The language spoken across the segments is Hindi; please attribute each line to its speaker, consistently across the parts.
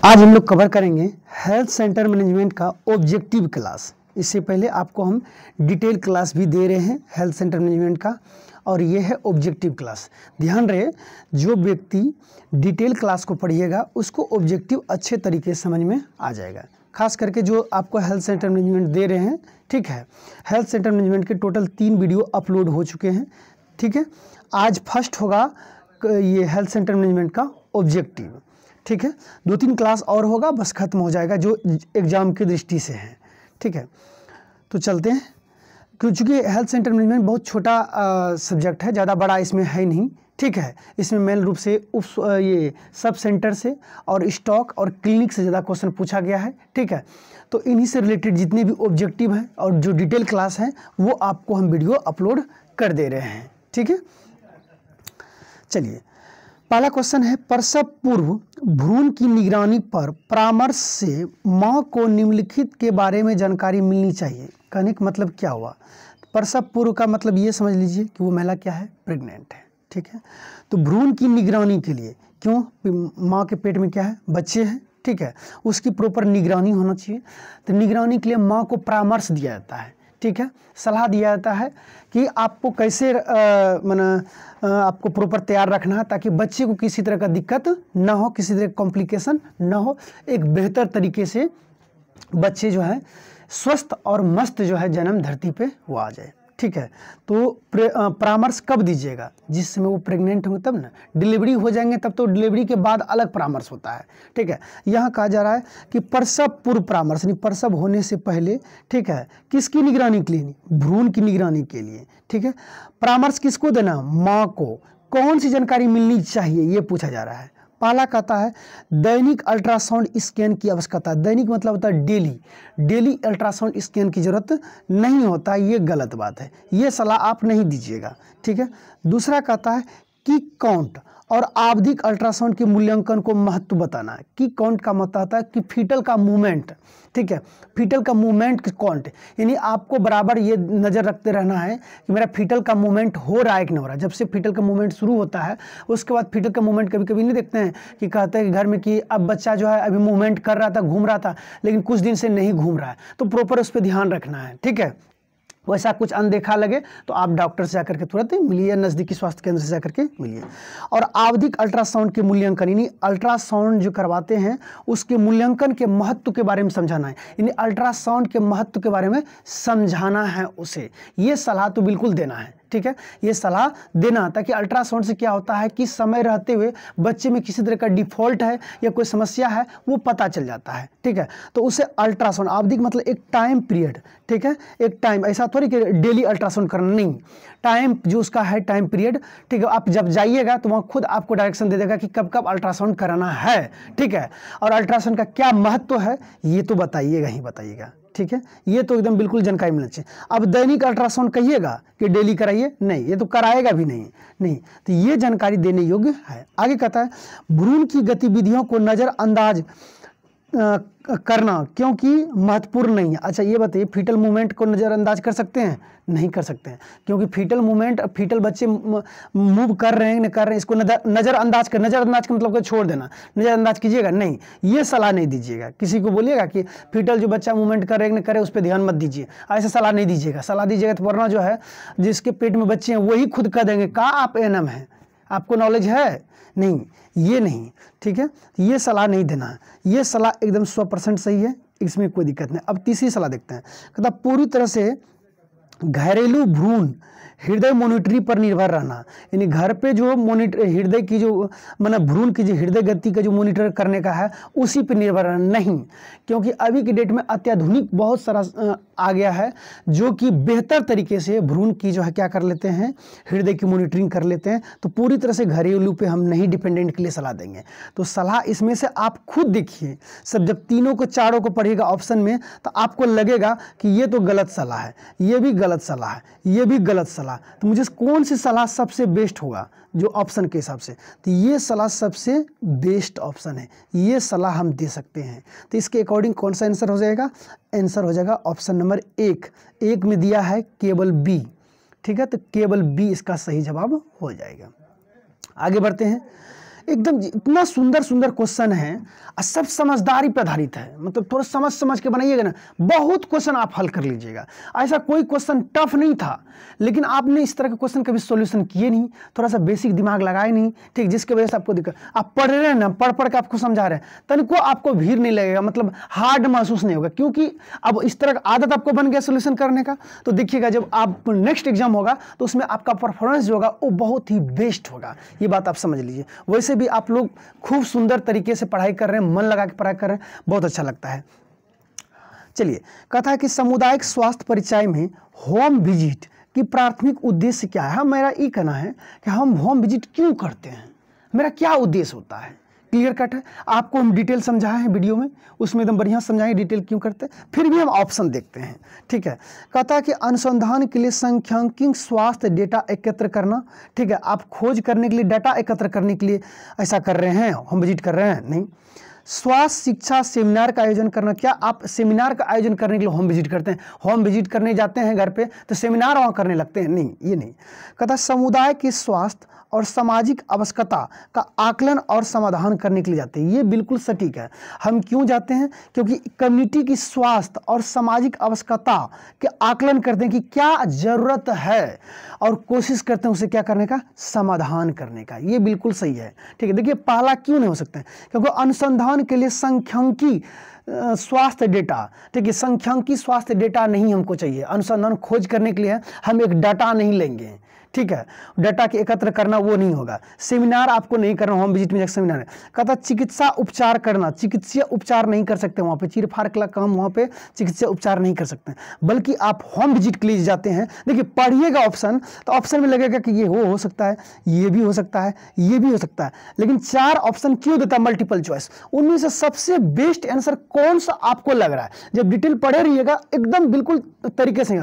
Speaker 1: आज हम लोग कवर करेंगे हेल्थ सेंटर मैनेजमेंट का ऑब्जेक्टिव क्लास। इससे पहले आपको हम डिटेल क्लास भी दे रहे हैं हेल्थ सेंटर मैनेजमेंट का, और ये है ऑब्जेक्टिव क्लास। ध्यान रहे, जो व्यक्ति डिटेल क्लास को पढ़िएगा उसको ऑब्जेक्टिव अच्छे तरीके से समझ में आ जाएगा। खास करके जो आपको हेल्थ सेंटर मैनेजमेंट दे रहे हैं, ठीक है। हेल्थ सेंटर मैनेजमेंट के टोटल 3 वीडियो अपलोड हो चुके हैं, ठीक है। आज फर्स्ट होगा ये हेल्थ सेंटर मैनेजमेंट का ऑब्जेक्टिव, ठीक है। 2-3 क्लास और होगा, बस खत्म हो जाएगा जो एग्ज़ाम की दृष्टि से है, ठीक है। तो चलते हैं, क्योंकि हेल्थ सेंटर मैनेजमेंट बहुत छोटा सब्जेक्ट है, ज़्यादा बड़ा इसमें है नहीं, ठीक है। इसमें मेन रूप से ये सब सेंटर से और स्टॉक और क्लिनिक से ज़्यादा क्वेश्चन पूछा गया है, ठीक है। तो इन्हीं से रिलेटेड जितने भी ऑब्जेक्टिव हैं और जो डिटेल क्लास हैं वो आपको हम वीडियो अपलोड कर दे रहे हैं, ठीक है। चलिए, पहला क्वेश्चन है, प्रसव पूर्व भ्रूण की निगरानी पर परामर्श से मां को निम्नलिखित के बारे में जानकारी मिलनी चाहिए। कहने का मतलब क्या हुआ? प्रसव पूर्व का मतलब ये समझ लीजिए कि वो महिला क्या है, प्रेग्नेंट है, ठीक है। तो भ्रूण की निगरानी के लिए, क्यों, माँ के पेट में क्या है, बच्चे हैं, ठीक है, उसकी प्रॉपर निगरानी होना चाहिए। तो निगरानी के लिए माँ को परामर्श दिया जाता है, ठीक है, सलाह दिया जाता है कि आपको कैसे आपको प्रॉपर तैयार रखना है ताकि बच्चे को किसी तरह का दिक्कत ना हो, किसी तरह कॉम्प्लिकेशन ना हो, एक बेहतर तरीके से बच्चे जो है स्वस्थ और मस्त जो है जन्म धरती पे वो आ जाए, ठीक है। तो परामर्श कब दीजिएगा? जिस समय वो प्रेग्नेंट होंगे तब ना, डिलीवरी हो जाएंगे तब तो डिलीवरी के बाद अलग परामर्श होता है, ठीक है। यहाँ कहा जा रहा है कि प्रसव पूर्व परामर्श, यानी प्रसव होने से पहले, ठीक है, किसकी निगरानी के लिए? भ्रूण की निगरानी के लिए, ठीक है। परामर्श किसको देना? माँ को। कौन सी जानकारी मिलनी चाहिए ये पूछा जा रहा है। पहला कहता है दैनिक अल्ट्रासाउंड स्कैन की आवश्यकता। दैनिक मतलब होता है डेली अल्ट्रासाउंड स्कैन की जरूरत नहीं होता, ये गलत बात है, ये सलाह आप नहीं दीजिएगा, ठीक है। दूसरा कहता है कि काउंट और आवधिक अल्ट्रासाउंड के मूल्यांकन को महत्व बताना है। की काउंट का मतलब होता है कि फीटल का मूवमेंट, ठीक है, फीटल का मूवमेंट काउंट, यानी आपको बराबर ये नज़र रखते रहना है कि मेरा फीटल का मूवमेंट हो रहा है कि नहीं हो रहा है। जब से फीटल का मूवमेंट शुरू होता है उसके बाद फीटल का मूवमेंट कभी कभी नहीं देखते हैं कि कहते हैं कि घर में कि अब बच्चा जो है अभी मूवमेंट कर रहा था, घूम रहा था, लेकिन कुछ दिन से नहीं घूम रहा है, तो प्रॉपर उस पर ध्यान रखना है, ठीक है। वैसा कुछ अनदेखा लगे तो आप डॉक्टर से जाकर के तुरंत मिलिए, नज़दीकी स्वास्थ्य केंद्र से जाकर के मिलिए। और आवधिक अल्ट्रासाउंड के मूल्यांकन, यानी अल्ट्रासाउंड जो करवाते हैं उसके मूल्यांकन के महत्व के बारे में समझाना है, यानी अल्ट्रासाउंड के महत्व के बारे में समझाना है उसे। ये सलाह तो बिल्कुल देना है, ठीक है, ये सलाह देना, ताकि अल्ट्रासाउंड से क्या होता है कि समय रहते हुए बच्चे में किसी तरह का डिफॉल्ट है या कोई समस्या है वो पता चल जाता है, ठीक है। तो उसे अल्ट्रासाउंड, आवधिक मतलब एक टाइम पीरियड, ठीक है, एक टाइम, ऐसा थोड़ी कि डेली अल्ट्रासाउंड करना, नहीं, टाइम जो उसका है टाइम पीरियड, ठीक है। आप जब जाइएगा तो वहाँ खुद आपको डायरेक्शन दे देगा कि कब कब अल्ट्रासाउंड कराना है, ठीक है। और अल्ट्रासाउंड का क्या महत्व है ये तो बताइएगा ही बताइएगा, ठीक है। ये तो एकदम बिल्कुल जानकारी मिलनी चाहिए। अब दैनिक अल्ट्रासाउंड कहिएगा कि डेली कराइए, नहीं, ये तो कराएगा भी नहीं, तो ये जानकारी देने योग्य है। आगे कहता है भ्रूण की गतिविधियों को नज़रअंदाज करना क्योंकि महत्वपूर्ण नहीं है। अच्छा ये बताइए, फीटल मूवमेंट को नज़रअंदाज कर सकते हैं? नहीं कर सकते हैं, क्योंकि फीटल मूवमेंट, फीटल बच्चे मूव कर रहे हैं नहीं कर रहे हैं, इसको नज़रअंदाज कर, नज़रअंदाज का मतलब को छोड़ देना, नज़रअंदाज कीजिएगा, नहीं, ये सलाह नहीं दीजिएगा। किसी को बोलिएगा कि फीटल जो बच्चा मूवमेंट कर रहे हैं नहीं करे उस पर ध्यान मत दीजिए, ऐसा सलाह नहीं दीजिएगा। सलाह दीजिएगा तो वरना जो है जिसके पेट में बच्चे हैं वही खुद कह देंगे कहाँ आप एएनएम हैं, आपको नॉलेज है नहीं, ये नहीं, ठीक है। ये सलाह नहीं देना है, ये सलाह एकदम 100% सही है, इसमें कोई दिक्कत नहीं। अब तीसरी सलाह देखते हैं, कहता पूरी तरह से घरेलू भ्रूण हृदय मॉनिटरिंग पर निर्भर रहना, यानी घर पे जो मॉनिटर हृदय की जो मतलब भ्रूण की जो हृदय गति का जो मॉनिटर करने का है उसी पर निर्भर रहना नहीं, क्योंकि अभी की डेट में अत्याधुनिक बहुत सारा आ गया है जो कि बेहतर तरीके से भ्रूण की जो है क्या कर लेते हैं, हृदय की मॉनिटरिंग कर लेते हैं। तो पूरी तरह से घरेलू पे हम नहीं डिपेंडेंट के लिए सलाह देंगे। तो सलाह इसमें से आप खुद देखिए, सब जब तीनों को चारों को पढ़िएगा ऑप्शन में तो आपको लगेगा कि ये तो गलत सलाह है, ये भी गलत सलाह है, ये भी गलत सलाह, तो मुझे कौन सी सलाह सबसे बेस्ट होगा जो ऑप्शन के हिसाब से, तो ये सलाह सबसे बेस्ट ऑप्शन है, ये सलाह हम दे सकते हैं। तो इसके अकॉर्डिंग कौन सा आंसर हो जाएगा? आंसर हो जाएगा ऑप्शन नंबर 1 में दिया है केवल बी, ठीक है। तो केवल बी इसका सही जवाब हो जाएगा। आगे बढ़ते हैं, एकदम इतना सुंदर सुंदर क्वेश्चन है और सब समझदारी पर आधारित है, मतलब थोड़ा समझ समझ के बनाइएगा ना, बहुत क्वेश्चन आप हल कर लीजिएगा। ऐसा कोई क्वेश्चन टफ नहीं था, लेकिन आपने इस तरह के क्वेश्चन कभी सॉल्यूशन किए नहीं, थोड़ा सा बेसिक दिमाग लगाए नहीं, ठीक, जिसकी वजह से आपको दिक्कत। आप पढ़ रहे हैं ना, पढ़ पढ़ के आपको समझा रहे हैं, तनिको आपको भीड़ नहीं लगेगा, मतलब हार्ड महसूस नहीं होगा, क्योंकि अब इस तरह का आदत आपको बन गया सॉल्यूशन करने का। तो देखिएगा जब आप नेक्स्ट एग्जाम होगा तो उसमें आपका परफॉर्मेंस जो होगा वो बहुत ही बेस्ट होगा, ये बात आप समझ लीजिए। वैसे भी आप लोग खूब सुंदर तरीके से पढ़ाई कर रहे हैं, मन लगा के पढ़ाई कर रहे हैं, बहुत अच्छा लगता है। चलिए, कहता है कि सामुदायिक स्वास्थ्य परिचय में होम विजिट की प्राथमिक उद्देश्य क्या है। मेरा ये कहना है कि हम होम विजिट क्यों करते हैं, मेरा क्या उद्देश्य होता है, क्लियर कट है। आपको हम डिटेल समझाए हैं वीडियो में, उसमें एकदम बढ़िया समझाएं डिटेल क्यों करते हैं। फिर भी हम ऑप्शन देखते हैं, ठीक है। कहता है कि अनुसंधान के लिए सांख्यिकीय स्वास्थ्य डेटा एकत्र करना, ठीक है। आप खोज करने के लिए, डाटा एकत्र करने के लिए ऐसा कर रहे हैं, होम विजिट कर रहे हैं, नहीं। स्वास्थ्य शिक्षा सेमिनार का आयोजन करना, क्या आप सेमिनार का आयोजन करने के लिए होम विजिट करते हैं, होम विजिट करने जाते हैं घर पे तो सेमिनार वहाँ करने लगते हैं, नहीं, ये नहीं। कहता समुदाय के स्वास्थ्य और सामाजिक आवश्यकता का आकलन और समाधान करने के लिए जाते हैं, ये बिल्कुल सटीक है। हम क्यों जाते हैं, क्योंकि कम्युनिटी की स्वास्थ्य और सामाजिक आवश्यकता के आकलन करते हैं कि क्या ज़रूरत है, और कोशिश करते हैं उसे क्या करने का, समाधान करने का, ये बिल्कुल सही है, ठीक है। देखिए पहला क्यों नहीं हो सकता है, क्योंकि अनुसंधान के लिए सांख्यिकी स्वास्थ्य डेटा, ठीक है, सांख्यिकी स्वास्थ्य डेटा नहीं हमको चाहिए। अनुसंधान खोज करने के लिए हम एक डाटा नहीं लेंगे, ठीक है, डाटा के एकत्र करना वो नहीं होगा। सेमिनार आपको नहीं करना, होम विजिट में एक सेमिनार है। कहता चिकित्सा उपचार करना, चिकित्सीय उपचार नहीं कर सकते वहाँ पे, चीर फाड़ का काम वहाँ पे चिकित्सीय उपचार नहीं कर सकते, बल्कि आप होम विजिट के लिए जाते हैं। देखिए पढ़िएगा ऑप्शन, तो ऑप्शन में लगेगा कि ये हो सकता है, ये भी हो सकता है, ये भी हो सकता है, लेकिन 4 ऑप्शन क्यों देता है मल्टीपल चॉइस, उनमें से सबसे बेस्ट आंसर कौन सा आपको लग रहा है। जब डिटेल पढ़े रहिएगा एकदम बिल्कुल तरीके से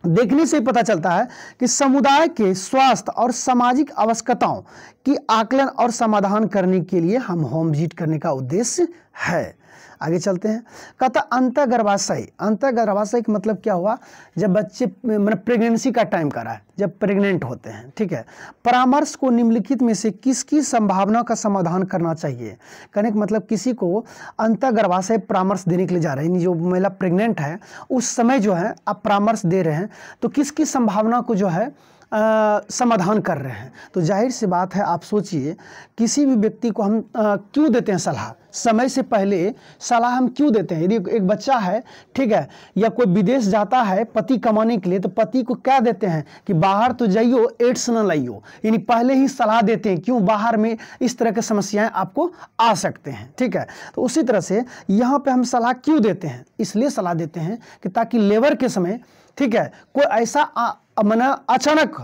Speaker 1: देखने से पता चलता है कि समुदाय के स्वास्थ्य और सामाजिक आवश्यकताओं की आकलन और समाधान करने के लिए हम होम विजिट करने का उद्देश्य है। आगे चलते हैं। कहता अंतःगर्भाशय, अंतःगर्भाशय का मतलब क्या हुआ, जब बच्चे मतलब प्रेगनेंसी का टाइम कर रहा है, जब प्रेग्नेंट होते हैं, ठीक है। परामर्श को निम्नलिखित में से किसकी संभावना का समाधान करना चाहिए। कहने का मतलब किसी को अंतःगर्भाशय परामर्श देने के लिए जा रहे हैं, जो महिला प्रेग्नेंट है उस समय जो है आप परामर्श दे रहे हैं, तो किसकी संभावना को जो है समाधान कर रहे हैं। तो जाहिर सी बात है, आप सोचिए किसी भी व्यक्ति को हम क्यों देते हैं सलाह, समय से पहले सलाह हम क्यों देते हैं। यदि एक बच्चा है, ठीक है, या कोई विदेश जाता है पति कमाने के लिए, तो पति को क्या देते हैं कि बाहर तो जाइयो, एड्स न लाइयो, यानी पहले ही सलाह देते हैं, क्यों, बाहर में इस तरह की समस्याएं आपको आ सकते हैं, ठीक है। तो उसी तरह से यहाँ पे हम सलाह क्यों देते हैं, इसलिए सलाह देते हैं कि ताकि लेबर के समय, ठीक है, कोई ऐसा मना अचानक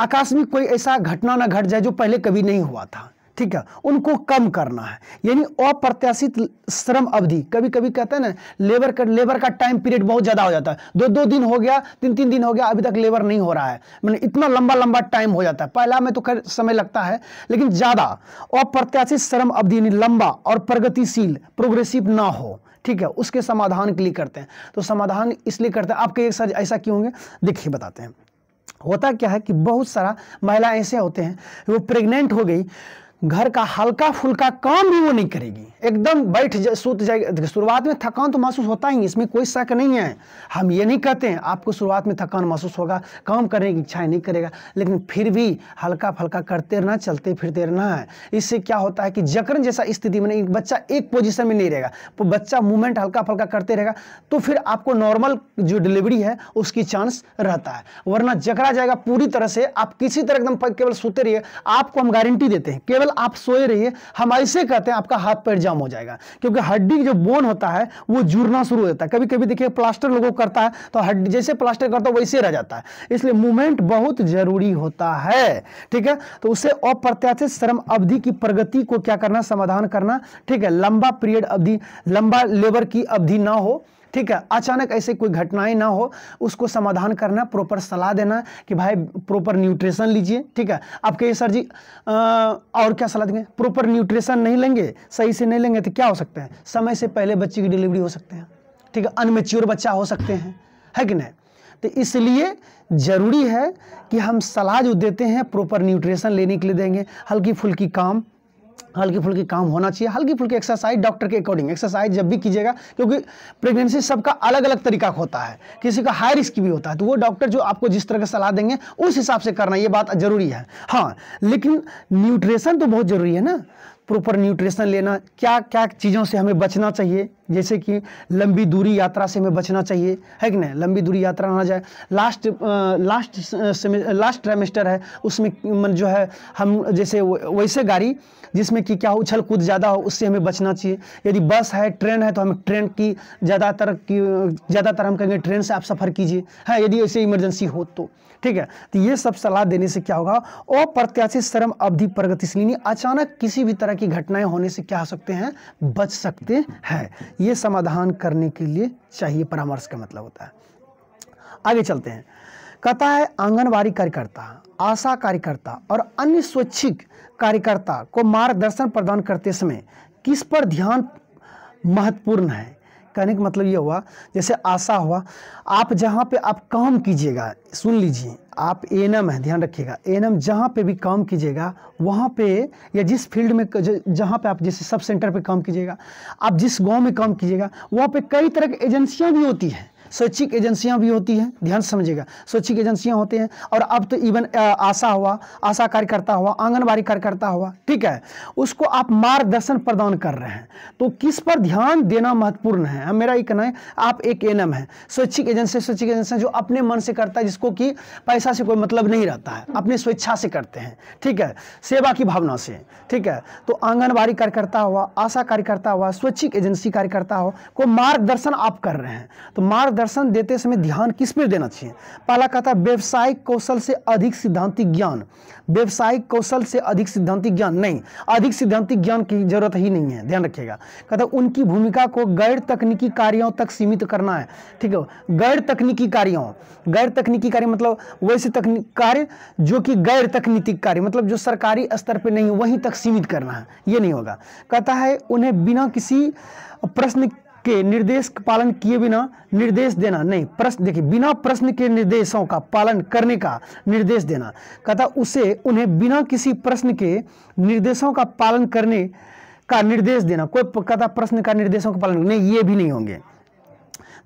Speaker 1: आकस्मिक कोई ऐसा घटना ना घट जाए जो पहले कभी नहीं हुआ था, ठीक है, उनको कम करना है। यानी अप्रत्याशित श्रम अवधि, कभी कभी कहते हैं ना लेबर का टाइम पीरियड बहुत ज़्यादा हो जाता है, 2-2 दिन हो गया, 3-3 दिन हो गया, अभी तक लेबर नहीं हो रहा है, मैंने इतना लंबा टाइम हो जाता है। पहला में तो खैर समय लगता है, लेकिन ज़्यादा अप्रत्याशित श्रम अवधि यानी लंबा और प्रगतिशील प्रोग्रेसिव ना हो, ठीक है, उसके समाधान के लिए करते हैं। तो समाधान इसलिए करते हैं। आपके एक सर ऐसा क्यों होंगे, देखिए बताते हैं। होता क्या है कि बहुत सारा महिला ऐसे होते हैं, वो प्रेग्नेंट हो गई, घर का हल्का फुल्का काम भी वो नहीं करेगी, एकदम बैठ सूत जाएगी। शुरुआत में थकान तो महसूस होता ही, इसमें कोई शक नहीं है। हम ये नहीं कहते हैं आपको शुरुआत में थकान महसूस होगा, काम करने की इच्छा नहीं करेगा, लेकिन फिर भी हल्का फुल्का करते रहना, चलते फिरते रहना है। इससे क्या होता है कि जकड़न जैसा स्थिति में बच्चा एक पोजीशन में नहीं रहेगा, तो बच्चा मूवमेंट हल्का फुल्का करते रहेगा, तो फिर आपको नॉर्मल जो डिलीवरी है उसकी चांस रहता है, वरना जकड़ा जाएगा पूरी तरह से। आप किसी तरह एकदम केवल सोते रहिए, आपको हम गारंटी देते हैं, केवल आप सोए रहिए, हम ऐसे कहते हैं आपका हाथ पैर जाम हो जाएगा, क्योंकि हड्डी जो बोन होता है वो जुड़ना शुरू हो जाता है। कभी कभी देखिए प्लास्टर लोगों को करता है तो हड्डी जैसे प्लास्टर करता है वैसे रह जाता है, इसलिए मूवमेंट बहुत जरूरी होता है, ठीक है। तो उससे अप्रत्याशित श्रम अवधि की प्रगति को क्या करना, समाधान करना, ठीक है। लंबा पीरियड अवधि, लंबा लेबर की अवधि ना हो, ठीक है, अचानक ऐसे कोई घटनाएं ना हो, उसको समाधान करना, प्रॉपर सलाह देना कि भाई प्रॉपर न्यूट्रिशन लीजिए, ठीक है। आपके सर जी और क्या सलाह देंगे, प्रॉपर न्यूट्रिशन नहीं लेंगे, सही से नहीं लेंगे तो क्या हो सकता है, समय से पहले बच्चे की डिलीवरी हो सकते हैं, ठीक है, अनमेच्योर बच्चा हो सकते हैं, है कि नहीं। तो इसलिए जरूरी है कि हम सलाह जो देते हैं प्रॉपर न्यूट्रिशन लेने के लिए देंगे, हल्की फुल्की काम, हल्की फुल्की काम होना चाहिए, हल्की फुल्की एक्सरसाइज डॉक्टर के अकॉर्डिंग एक्सरसाइज जब भी कीजिएगा, क्योंकि प्रेगनेंसी सबका अलग अलग तरीका होता है, किसी का हाई रिस्क भी होता है, तो वो डॉक्टर जो आपको जिस तरह का सलाह देंगे उस हिसाब से करना, ये बात जरूरी है। हाँ, लेकिन न्यूट्रिशन तो बहुत जरूरी है ना, प्रॉपर न्यूट्रिशन लेना, क्या क्या चीज़ों से हमें बचना चाहिए, जैसे कि लंबी दूरी यात्रा से हमें बचना चाहिए, है कि नहीं, लंबी दूरी यात्रा ना जाए। लास्ट ट्राइमेस्टर है उसमें जो है हम जैसे वैसे गाड़ी जिसमें कि क्या हो उछल कूद ज़्यादा हो, उससे हमें बचना चाहिए। यदि बस है, ट्रेन है, तो हमें ट्रेन की ज़्यादातर हम कहेंगे ट्रेन से आप सफ़र कीजिए, है, यदि ऐसे इमरजेंसी हो तो, ठीक है। तो ये सब सलाह देने से क्या होगा, अप्रत्याशित श्रम अवधि प्रगतिशील, अचानक किसी भी तरह की घटनाएं होने से क्या हो सकते हैं, बच सकते हैं। ये समाधान करने के लिए चाहिए, परामर्श का मतलब होता है। आगे चलते हैं, कहता है आंगनबाड़ी कार्यकर्ता, आशा कार्यकर्ता और अन्य स्वैच्छिक कार्यकर्ता को मार्गदर्शन प्रदान करते समय किस पर ध्यान महत्वपूर्ण है। कहने का मतलब ये हुआ, जैसे आशा हुआ, आप जहाँ पे आप काम कीजिएगा, सुन लीजिए, आप एएनएम है, ध्यान रखिएगा, एएनएम जहाँ पे भी काम कीजिएगा वहाँ पे, या जिस फील्ड में जहाँ पे आप जैसे सब सेंटर पे काम कीजिएगा, आप जिस गांव में काम कीजिएगा, वहाँ पे कई तरह की एजेंसियाँ भी होती हैं, स्वैच्छिक एजेंसियां भी होती हैं, ध्यान से समझिएगा, स्वैच्छिक एजेंसियां होती हैं। और अब तो इवन आशा हुआ, आशा कार्यकर्ता हुआ, आंगनबाड़ी कार्यकर्ता हुआ, ठीक है, उसको आप मार्गदर्शन प्रदान कर रहे हैं, तो किस पर ध्यान देना महत्वपूर्ण है। मेरा ये कहना है, आप एक एएनएम है, स्वैच्छिक एजेंसी जो अपने मन से करता है, जिसको कि पैसा से कोई मतलब नहीं रहता है, अपने स्वेच्छा से करते हैं, ठीक है, सेवा की भावना से, ठीक है। तो आंगनबाड़ी कार्यकर्ता हुआ, आशा कार्यकर्ता हुआ, स्वैच्छिक एजेंसी कार्यकर्ता हो, को मार्गदर्शन आप कर रहे हैं, तो मार्गदर्शन देते समय ध्यान किस पर देना चाहिए। पहला कहता है व्यवसायिक कौशल से अधिक सिद्धांतिक ज्ञान, व्यवसायिक कौशल से अधिक सिद्धांतिक ज्ञान नहीं, अधिक सिद्धांतिक ज्ञान की जरूरत ही नहीं है, ध्यान रखिएगा। कहता है उनकी भूमिका को गैर तकनीकी कार्यों तक सीमित करना है, ठीक है, गैर तकनीकी कार्य मतलब वैसे तकनीक कार्य जो कि गैर तकनीकी कार्य मतलब जो सरकारी स्तर पर नहीं, वहीं तक सीमित करना है, ये नहीं होगा। कहता है उन्हें बिना किसी प्रश्न के निर्देश का पालन किए बिना निर्देश देना नहीं, प्रश्न देखिए, बिना प्रश्न के निर्देशों का पालन करने का निर्देश देना। कहता उन्हें बिना किसी प्रश्न के निर्देशों का पालन करने का निर्देश देना, कोई कहता प्रश्न का निर्देशों का पालन नहीं, ये भी नहीं होंगे।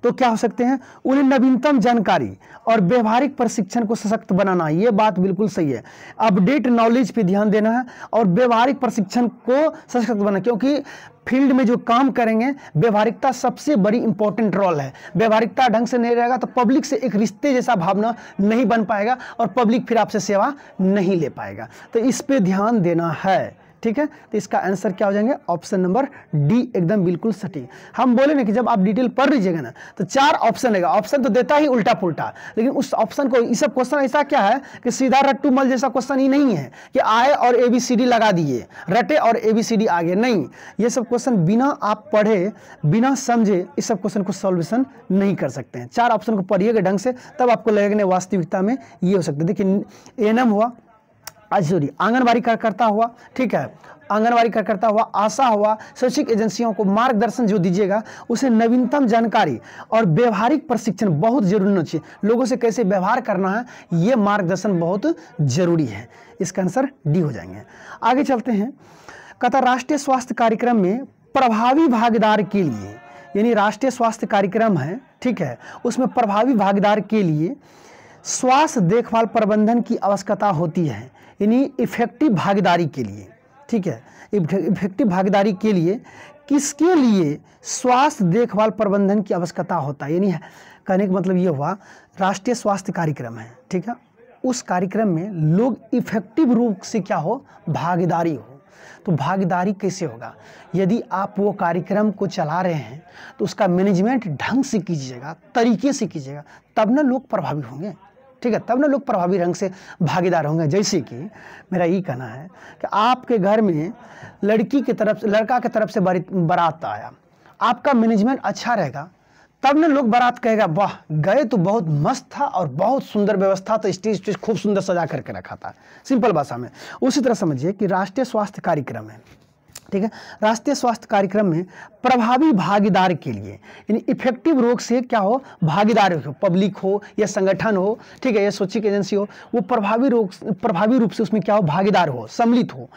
Speaker 1: तो क्या हो सकते हैं, उन्हें नवीनतम जानकारी और व्यवहारिक प्रशिक्षण को सशक्त बनाना, ये बात बिल्कुल सही है, अपडेट नॉलेज पे ध्यान देना है और व्यवहारिक प्रशिक्षण को सशक्त बनाना, क्योंकि फील्ड में जो काम करेंगे व्यवहारिकता सबसे बड़ी इंपॉर्टेंट रोल है। व्यवहारिकता ढंग से नहीं रहेगा तो पब्लिक से एक रिश्ते जैसा भावना नहीं बन पाएगा और पब्लिक फिर आपसे सेवा नहीं ले पाएगा, तो इस पे ध्यान देना है, ठीक है। तो इसका आंसर क्या हो जाएंगे, ऑप्शन नंबर डी एकदम बिल्कुल सटीक। हम बोले ना कि जब आप डिटेल पढ़ लीजिएगा ना तो 4 ऑप्शन रहेगा, ऑप्शन तो देता ही उल्टा पुल्टा, लेकिन उस ऑप्शन को, ये सब क्वेश्चन ऐसा क्या है कि सीधा रट्टू मल जैसा क्वेश्चन ही नहीं है कि आए और ABCD लगा दिए, रटे और ABCD आगे, नहीं, ये सब क्वेश्चन बिना आप पढ़े बिना समझे इस सब क्वेश्चन को सॉल्यूशन नहीं कर सकते हैं। 4 ऑप्शन को पढ़िएगा ढंग से, तब आपको लगेगा वास्तविकता में ये हो सकता है। देखिए एएनएम हुआ, आंगनबाड़ी कार्यकर्ता हुआ, ठीक है, आंगनबाड़ी कार्यकर्ता हुआ, आशा हुआ, स्वैच्छिक एजेंसियों को मार्गदर्शन जो दीजिएगा उसे नवीनतम जानकारी और व्यवहारिक प्रशिक्षण बहुत जरूरी होना चाहिए, लोगों से कैसे व्यवहार करना है ये मार्गदर्शन बहुत जरूरी है। इसका आंसर डी हो जाएंगे। आगे चलते हैं, कहता राष्ट्रीय स्वास्थ्य कार्यक्रम में प्रभावी भागीदार के लिए, यानी राष्ट्रीय स्वास्थ्य कार्यक्रम है, ठीक है, उसमें प्रभावी भागीदार के लिए स्वास्थ्य देखभाल प्रबंधन की आवश्यकता होती है, यानी इफेक्टिव भागीदारी के लिए, ठीक है, इफेक्टिव भागीदारी के लिए किसके लिए स्वास्थ्य देखभाल प्रबंधन की आवश्यकता होता है। यानी कहने का मतलब ये हुआ, राष्ट्रीय स्वास्थ्य कार्यक्रम है, ठीक है, उस कार्यक्रम में लोग इफेक्टिव रूप से क्या हो, भागीदारी हो। तो भागीदारी कैसे होगा, यदि आप वो कार्यक्रम को चला रहे हैं तो उसका मैनेजमेंट ढंग से कीजिएगा, तरीके से कीजिएगा, तब ना लोग प्रभावी होंगे, ठीक है, तब ना लोग प्रभावी ढंग से भागीदार होंगे। जैसे कि मेरा ये कहना है कि आपके घर में लड़का की तरफ से बारात आया, आपका मैनेजमेंट अच्छा रहेगा, तब ना लोग बारात कहेगा वाह गए तो बहुत मस्त था और बहुत सुंदर व्यवस्था, तो स्टेज खूब सुंदर सजा करके रखा था, सिंपल भाषा में। उसी तरह समझिए कि राष्ट्रीय स्वास्थ्य कार्यक्रम है, ठीक है, राष्ट्रीय स्वास्थ्य कार्यक्रम में प्रभावी भागीदार के लिए, यानी इफेक्टिव रोग से क्या हो, भागीदार हो, पब्लिक हो या संगठन हो, ठीक है, या स्वैच्छिक एजेंसी हो, वो प्रभावी रूप से उसमें क्या हो, भागीदार हो, सम्मिलित हो,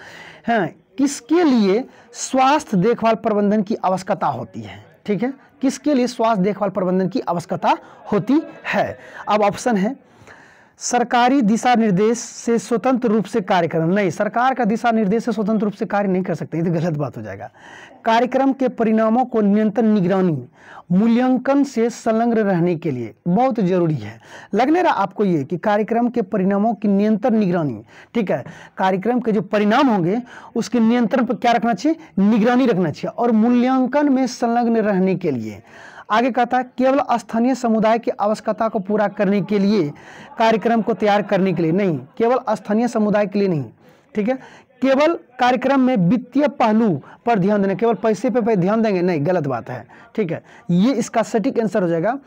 Speaker 1: हाँ, किसके लिए स्वास्थ्य देखभाल प्रबंधन की आवश्यकता होती है? ठीक है, किसके लिए स्वास्थ्य देखभाल प्रबंधन की आवश्यकता होती है? अब ऑप्शन है सरकारी दिशा निर्देश से स्वतंत्र रूप से कार्य करना। नहीं, सरकार का दिशा निर्देश से स्वतंत्र रूप से कार्य नहीं कर सकते, ये तो गलत बात हो जाएगा। कार्यक्रम के परिणामों को नियंत्रण, निगरानी, मूल्यांकन से संलग्न रहने के लिए बहुत जरूरी है। लगने रहा आपको ये कि कार्यक्रम के परिणामों की नियंत्रण, निगरानी, ठीक है, कार्यक्रम के जो परिणाम होंगे उसके नियंत्रण पर क्या रखना चाहिए? निगरानी रखना चाहिए। और मूल्यांकन में संलग्न रहने के लिए आगे कहता है केवल स्थानीय समुदाय की आवश्यकता को पूरा करने के लिए कार्यक्रम को तैयार करने के लिए नहीं, केवल स्थानीय समुदाय के लिए नहीं, ठीक है, केवल कार्यक्रम में वित्तीय पहलू पर ध्यान देना, केवल पैसे पे ध्यान देंगे नहीं, गलत बात है। ठीक है, ये इसका सटीक आंसर हो जाएगा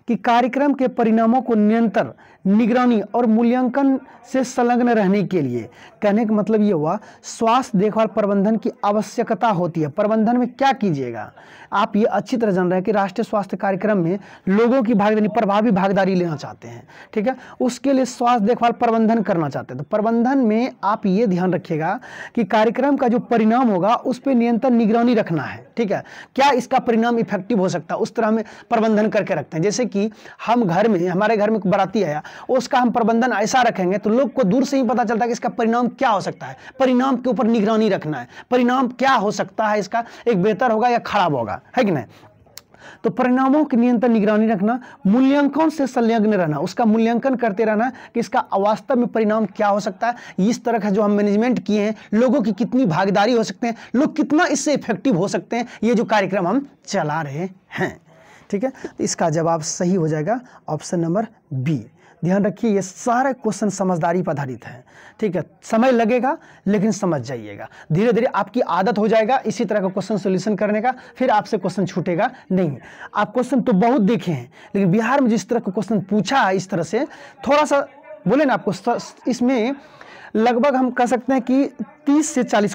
Speaker 1: कि कार्यक्रम के परिणामों को नियंत्रण, निगरानी और मूल्यांकन से संलग्न रहने के लिए। कहने का मतलब ये हुआ स्वास्थ्य देखभाल प्रबंधन की आवश्यकता होती है। प्रबंधन में क्या कीजिएगा? आप ये अच्छी तरह जान रहे हैं कि राष्ट्रीय स्वास्थ्य कार्यक्रम में लोगों की भागीदारी, प्रभावी भागीदारी लेना चाहते हैं, ठीक है, उसके लिए स्वास्थ्य देखभाल प्रबंधन करना चाहते हैं। तो प्रबंधन में आप ये ध्यान रखिएगा कि कार्यक्रम का जो परिणाम होगा उस पर नियंत्रण, निगरानी रखना है, ठीक है, क्या इसका परिणाम इफेक्टिव हो सकता है, उस तरह में प्रबंधन करके रखते हैं। जैसे कि हम घर में, हमारे घर में बाराती आया, उसका हम प्रबंधन ऐसा रखेंगे तो लोग को दूर से ही पता चलता है कि इसका परिणाम क्या हो सकता है, परिणाम के ऊपर निगरानी रखना है, परिणाम क्या हो सकता है इसका, एक बेहतर होगा या खराब होगा, है कि नहीं। तो परिणामों की नियंत्रण, निगरानी रखना, मूल्यांकन से संलग्न रहना, उसका मूल्यांकन करते रहना कि इसका वास्तव में परिणाम क्या हो सकता है। इस तरह का जो हम मैनेजमेंट किए हैं, लोगों की कितनी भागीदारी हो सकते हैं, लोग कितना इससे इफेक्टिव हो सकते हैं, ये जो कार्यक्रम हम चला रहे हैं। ठीक है, तो इसका जवाब सही हो जाएगा ऑप्शन नंबर बी। ध्यान रखिए ये सारे क्वेश्चन समझदारी पर आधारित है, ठीक है, समय लगेगा लेकिन समझ जाइएगा, धीरे धीरे आपकी आदत हो जाएगा इसी तरह का क्वेश्चन सॉल्यूशन करने का, फिर आपसे क्वेश्चन छूटेगा नहीं। आप क्वेश्चन तो बहुत देखे हैं लेकिन बिहार में जिस तरह का क्वेश्चन पूछा है इस तरह से, थोड़ा सा बोले ना आपको, इसमें लगभग हम कह सकते हैं कि 30 से 40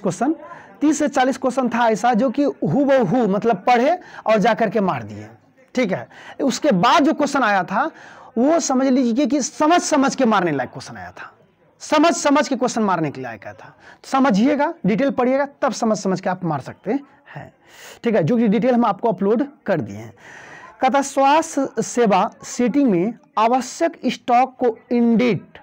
Speaker 1: क्वेश्चन था ऐसा जो कि हूबहू मतलब पढ़े और जाकर के मार दिए। ठीक है, उसके बाद जो क्वेश्चन आया था वो समझ लीजिए कि समझ के मारने लायक क्वेश्चन आया था, समझ के क्वेश्चन मारने के लायक आया था। समझिएगा, डिटेल पढ़िएगा, तब समझ के आप मार सकते हैं। ठीक है, जो कि डिटेल हम आपको अपलोड कर दिए हैं। कहता स्वास्थ्य सेवा सेटिंग में आवश्यक स्टॉक को इंडेट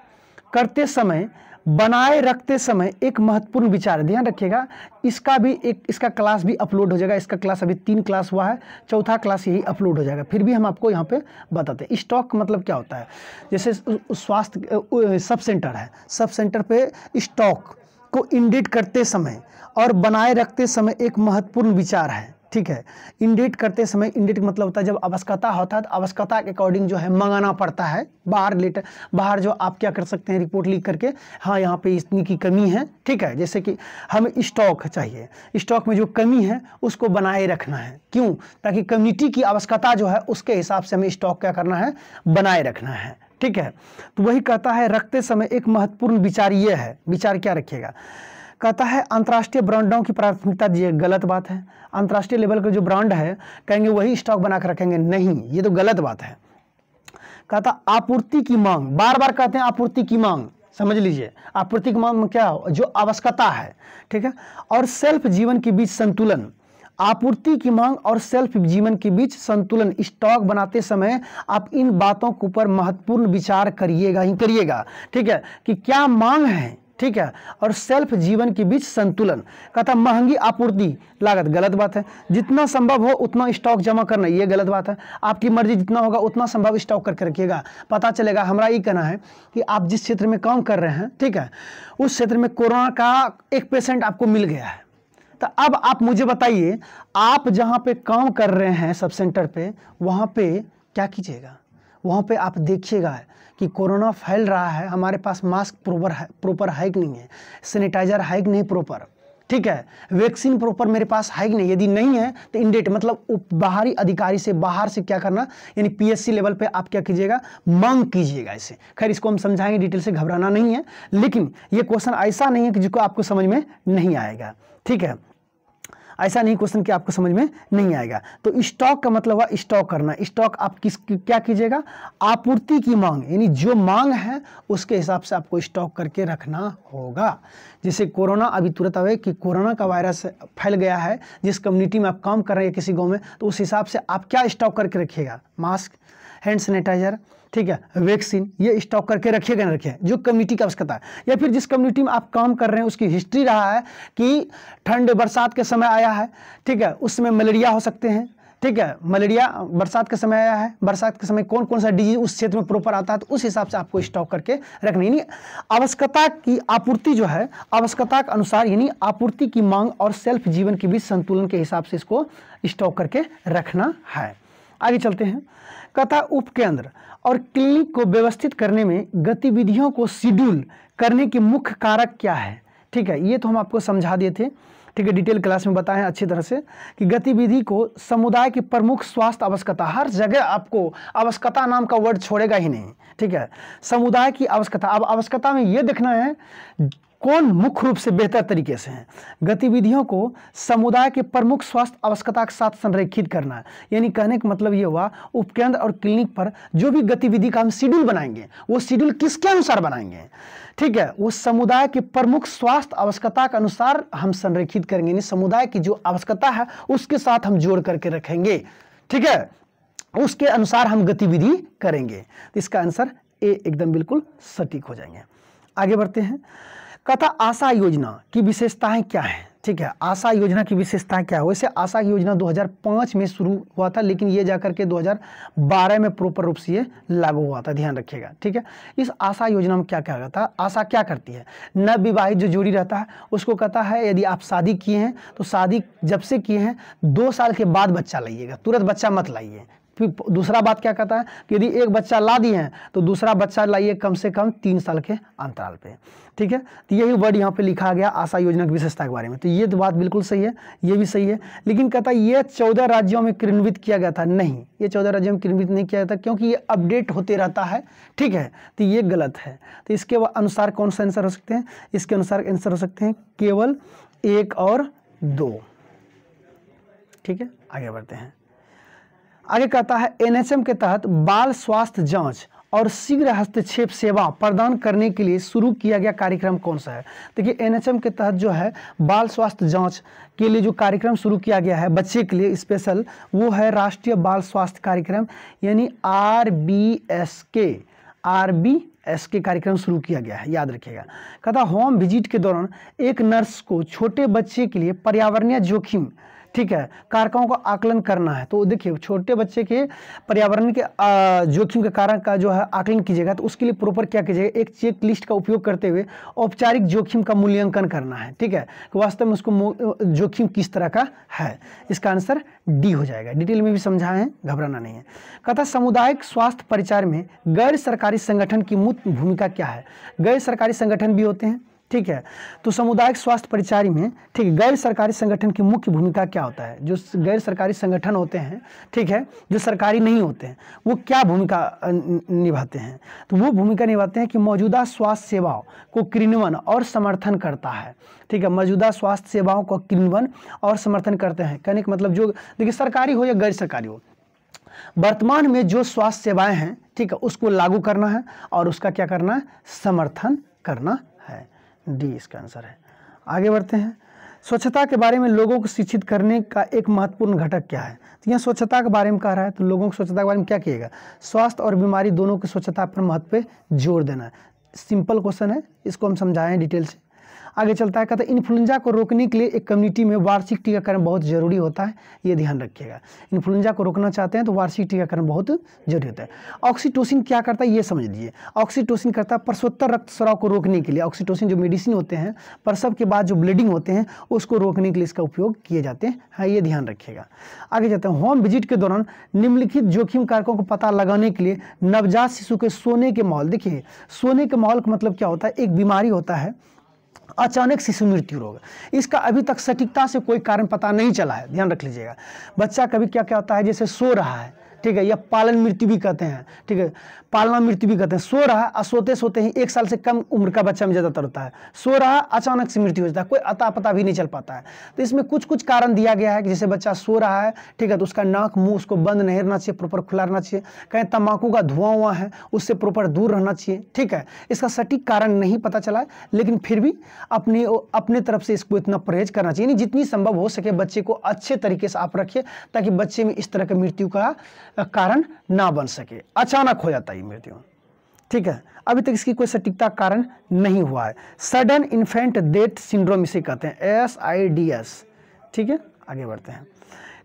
Speaker 1: करते समय, बनाए रखते समय एक महत्वपूर्ण विचार, ध्यान रखिएगा, इसका क्लास भी अपलोड हो जाएगा। इसका क्लास अभी 3 क्लास हुआ है, चौथा क्लास यही अपलोड हो जाएगा। फिर भी हम आपको यहाँ पे बताते हैं स्टॉक मतलब क्या होता है। जैसे स्वास्थ्य सब सेंटर है, सब सेंटर पे स्टॉक को इंडेट करते समय और बनाए रखते समय एक महत्वपूर्ण विचार है। ठीक है, इंडेट करते समय, इंडेट मतलब होता है जब आवश्यकता होता है तो आवश्यकता के अकॉर्डिंग जो है मंगाना पड़ता है बाहर जो आप क्या कर सकते हैं, रिपोर्ट लिख करके, हाँ यहाँ पे इतनी की कमी है। ठीक है, जैसे कि हमें स्टॉक चाहिए, स्टॉक में जो कमी है उसको बनाए रखना है, क्यों, ताकि कम्युनिटी की आवश्यकता जो है उसके हिसाब से हमें स्टॉक क्या करना है, बनाए रखना है। ठीक है, तो वही कहता है रखते समय एक महत्वपूर्ण विचार ये है, विचार क्या रखिएगा, कहता है अंतर्राष्ट्रीय ब्रांडों की प्राथमिकता दिए, गलत बात है। अंतर्राष्ट्रीय लेवल का जो ब्रांड है कहेंगे वही स्टॉक बना कर रखेंगे, नहीं, ये तो गलत बात है। कहता आपूर्ति की मांग, बार बार कहते हैं आपूर्ति की मांग, समझ लीजिए आपूर्ति की मांग में क्या हो, जो आवश्यकता है, ठीक है, और सेल्फ जीवन के बीच संतुलन, आपूर्ति की मांग और सेल्फ जीवन के बीच संतुलन। स्टॉक बनाते समय आप इन बातों के ऊपर महत्वपूर्ण विचार करिएगा ही करिएगा। ठीक है, कि क्या मांग है, ठीक है, और सेल्फ जीवन के बीच संतुलन। कहता महंगी आपूर्ति लागत, गलत बात है। जितना संभव हो उतना स्टॉक जमा करना, ये गलत बात है। आपकी मर्जी जितना होगा उतना संभव स्टॉक करके रखिएगा, पता चलेगा। हमारा ये कहना है कि आप जिस क्षेत्र में काम कर रहे हैं, ठीक है, उस क्षेत्र में कोरोना का एक पेशेंट आपको मिल गया है, तो अब आप मुझे बताइए, आप जहाँ पे काम कर रहे हैं सब सेंटर पे, वहाँ पे क्या कीजिएगा, वहाँ पे आप देखिएगा कि कोरोना फैल रहा है, हमारे पास मास्क प्रॉपर है कि नहीं है, सैनिटाइजर है कि नहीं प्रॉपर, ठीक है, वैक्सीन प्रॉपर मेरे पास है कि नहीं। यदि नहीं है तो इंडेट मतलब बाहरी अधिकारी से, बाहर से क्या करना, यानी पीएससी लेवल पे आप क्या कीजिएगा, मांग कीजिएगा इसे। खैर इसको हम समझाएंगे, डिटेल से घबराना नहीं है, लेकिन ये क्वेश्चन ऐसा नहीं है कि जिसको आपको समझ में नहीं आएगा। ठीक है, ऐसा नहीं क्वेश्चन कि आपको समझ में नहीं आएगा। तो स्टॉक का मतलब हुआ स्टॉक करना। स्टॉक आप क्या कीजिएगा, आपूर्ति की मांग, यानी जो मांग है उसके हिसाब से आपको स्टॉक करके रखना होगा। जैसे कोरोना अभी तुरंत आवे कि कोरोना का वायरस फैल गया है, जिस कम्युनिटी में आप काम कर रहे हैं किसी गाँव में, तो उस हिसाब से आप क्या स्टॉक करके रखिएगा, मास्क, हैंड सैनिटाइजर, ठीक है, वैक्सीन, ये स्टॉक करके रखिएगा ना रखिए, जो कम्युनिटी की आवश्यकता है। या फिर जिस कम्युनिटी में आप काम कर रहे हैं उसकी हिस्ट्री रहा है कि ठंड बरसात के समय आया है, ठीक है, उस समय मलेरिया हो सकते हैं, ठीक है, मलेरिया बरसात के समय आया है, बरसात के समय कौन कौन सा डिजीज उस क्षेत्र में प्रॉपर आता है, तो उस हिसाब से आपको स्टॉक करके रखनी। यानी आवश्यकता की आपूर्ति जो है, आवश्यकता के अनुसार, यानी आपूर्ति की मांग और सेल्फ जीवन के बीच संतुलन के हिसाब से इसको स्टॉक करके रखना है। आगे चलते हैं। कथा उपकेंद्र और क्लिनिक को व्यवस्थित करने में गतिविधियों को शेड्यूल करने के मुख्य कारक क्या है, ठीक है, ये तो हम आपको समझा दिए थे, ठीक है, डिटेल क्लास में बताएं अच्छी तरह से कि गतिविधि को समुदाय की प्रमुख स्वास्थ्य आवश्यकता, हर जगह आपको आवश्यकता नाम का वर्ड छोड़ेगा ही नहीं, ठीक है, समुदाय की आवश्यकता। अब आवश्यकता में ये देखना है कौन मुख्य रूप से बेहतर तरीके से है। गतिविधियों को समुदाय के प्रमुख स्वास्थ्य आवश्यकता के साथ संरेखित करना है, यानी कहने का मतलब ये हुआ उपकेंद्र और क्लिनिक पर जो भी गतिविधि का हम शेड्यूल बनाएंगे वो शेड्यूल किसके अनुसार बनाएंगे, ठीक है, वो समुदाय के प्रमुख स्वास्थ्य आवश्यकता के अनुसार हम संरेखित करेंगे, यानी समुदाय की जो आवश्यकता है उसके साथ हम जोड़ करके रखेंगे, ठीक है, उसके अनुसार हम गतिविधि करेंगे। तो इसका आंसर ए एकदम बिल्कुल सटीक हो जाएंगे। आगे बढ़ते हैं। कथा आशा योजना की विशेषताएं क्या है, ठीक है, आशा योजना की विशेषताएं क्या है। वैसे आशा योजना 2005 में शुरू हुआ था, लेकिन ये जाकर के 2012 में प्रॉपर रूप से ये लागू हुआ था, ध्यान रखिएगा, ठीक है। इस आशा योजना में क्या क्या कहता है, आशा क्या करती है, नवविवाहित जो जोड़ी रहता है उसको कहता है यदि आप शादी किए हैं तो शादी जब से किए हैं 2 साल के बाद बच्चा लाइएगा, तुरंत बच्चा मत लाइए। फिर दूसरा बात क्या कहता है कि यदि एक बच्चा ला दिए हैं तो दूसरा बच्चा लाइए कम से कम 3 साल के अंतराल पे, ठीक है। तो यही वर्ड यहाँ पे लिखा गया आशा योजना की विशेषता के बारे में। तो ये तो बात बिल्कुल सही है, ये भी सही है, लेकिन कहता है ये 14 राज्यों में क्रियान्वित किया गया था, नहीं, ये 14 राज्यों में क्रियान्वित नहीं किया जाता क्योंकि ये अपडेट होते रहता है, ठीक है, तो ये गलत है। तो इसके अनुसार कौन सा आंसर हो सकते हैं, इसके अनुसार आंसर हो सकते हैं केवल 1 और 2, ठीक है। आगे बढ़ते हैं। आगे कहता है एनएचएम के तहत बाल स्वास्थ्य जांच और शीघ्र हस्तक्षेप सेवा प्रदान करने के लिए शुरू किया गया कार्यक्रम कौन सा है। देखिए एनएचएम के तहत जो है बाल स्वास्थ्य जांच के लिए जो कार्यक्रम शुरू किया गया है बच्चे के लिए स्पेशल, वो है राष्ट्रीय बाल स्वास्थ्य कार्यक्रम, यानी आरबीएसके कार्यक्रम शुरू किया गया है, याद रखिएगा। कहता होम विजिट के दौरान एक नर्स को छोटे बच्चे के लिए पर्यावरणीय जोखिम, ठीक है, कारकों का आकलन करना है। तो देखिए छोटे बच्चे के पर्यावरण के जोखिम के कारण का जो है आकलन कीजिएगा, तो उसके लिए प्रॉपर क्या कीजिएगा, एक चेक लिस्ट का उपयोग करते हुए औपचारिक जोखिम का मूल्यांकन करना है, ठीक है, कि वास्तव में उसको जोखिम किस तरह का है। इसका आंसर डी हो जाएगा, डिटेल में भी समझाए हैं, घबराना नहीं है। कहता सामुदायिक स्वास्थ्य परिचार में गैर सरकारी संगठन की मुख्य भूमिका क्या है। गैर सरकारी संगठन भी होते हैं, ठीक है, तो सामुदायिक स्वास्थ्य परिचार में, ठीक है, गैर सरकारी संगठन की मुख्य भूमिका क्या होता है। जो गैर सरकारी संगठन होते हैं, ठीक है, जो सरकारी नहीं होते हैं, वो क्या भूमिका निभाते हैं, तो वो भूमिका निभाते हैं कि मौजूदा स्वास्थ्य सेवाओं को क्रियान्वयन और समर्थन करता है, ठीक है, मौजूदा स्वास्थ्य सेवाओं को क्रियान्वयन और समर्थन करते हैं। कहने का मतलब जो देखिए सरकारी हो या गैर सरकारी हो, वर्तमान में जो स्वास्थ्य सेवाएं हैं, ठीक है, उसको लागू करना है और उसका क्या करना है, समर्थन करना है। डी इसका आंसर है। आगे बढ़ते हैं। स्वच्छता के बारे में लोगों को शिक्षित करने का एक महत्वपूर्ण घटक क्या है। तो यहाँ स्वच्छता के बारे में कह रहा है, तो लोगों को स्वच्छता के बारे में क्या किएगा, स्वास्थ्य और बीमारी दोनों की स्वच्छता पर महत्व पे जोर देना है। सिंपल क्वेश्चन है, इसको हम समझाएं डिटेल से। आगे चलता है, कहता है इन्फ्लुएंजा को रोकने के लिए एक कम्युनिटी में वार्षिक टीकाकरण बहुत जरूरी होता है, ये ध्यान रखिएगा। इन्फ्लुएंजा को रोकना चाहते हैं तो वार्षिक टीकाकरण बहुत जरूरी होता है। ऑक्सीटोसिन क्या करता है ये समझ लीजिए। ऑक्सीटोसिन करता है प्रसवोत्तर रक्तस्राव को रोकने के लिए। ऑक्सीटोसिन जो मेडिसिन होते हैं, प्रसव के बाद जो ब्लीडिंग होते हैं उसको रोकने के लिए इसका उपयोग किए जाते हैं, हाँ ये ध्यान रखिएगा। आगे जाते हैं, होम विजिट के दौरान निम्नलिखित जोखिम कारकों को पता लगाने के लिए नवजात शिशु के सोने के माहौल, देखिए सोने के माहौल का मतलब क्या होता है, एक बीमारी होता है अचानक शिशु मृत्यु रोग, इसका अभी तक सटीकता से कोई कारण पता नहीं चला है, ध्यान रख लीजिएगा। बच्चा कभी क्या क्या होता है, जैसे सो रहा है, ठीक है, या पालन मृत्यु भी कहते हैं, ठीक है, पालना मृत्यु भी कहते हैं। सो रहा और सोते सोते ही 1 साल से कम उम्र का बच्चा में ज़्यादातर होता है। सो रहा अचानक से मृत्यु हो जाता है, कोई अता पता भी नहीं चल पाता है। तो इसमें कुछ कुछ कारण दिया गया है कि जैसे बच्चा सो रहा है, ठीक है, तो उसका नाक मुंह उसको बंद नहीं रहना चाहिए, प्रॉपर खुला रहना चाहिए। कहीं तंबाकू का धुआं हुआ है उससे प्रॉपर दूर रहना चाहिए, ठीक है। इसका सटीक कारण नहीं पता चला है, लेकिन फिर भी अपने तरफ से इसको इतना परहेज करना चाहिए, यानी जितनी संभव हो सके बच्चे को अच्छे तरीके से आप रखिए ताकि बच्चे में इस तरह की मृत्यु का कारण ना बन सके। अचानक हो जाता है मृत्यु, ठीक है। अभी तक इसकी कोई सटीकता कारण नहीं हुआ है। सडन इन्फेंट डेथ सिंड्रोम इसे कहते हैं, SIDS, ठीक है। आगे बढ़ते हैं।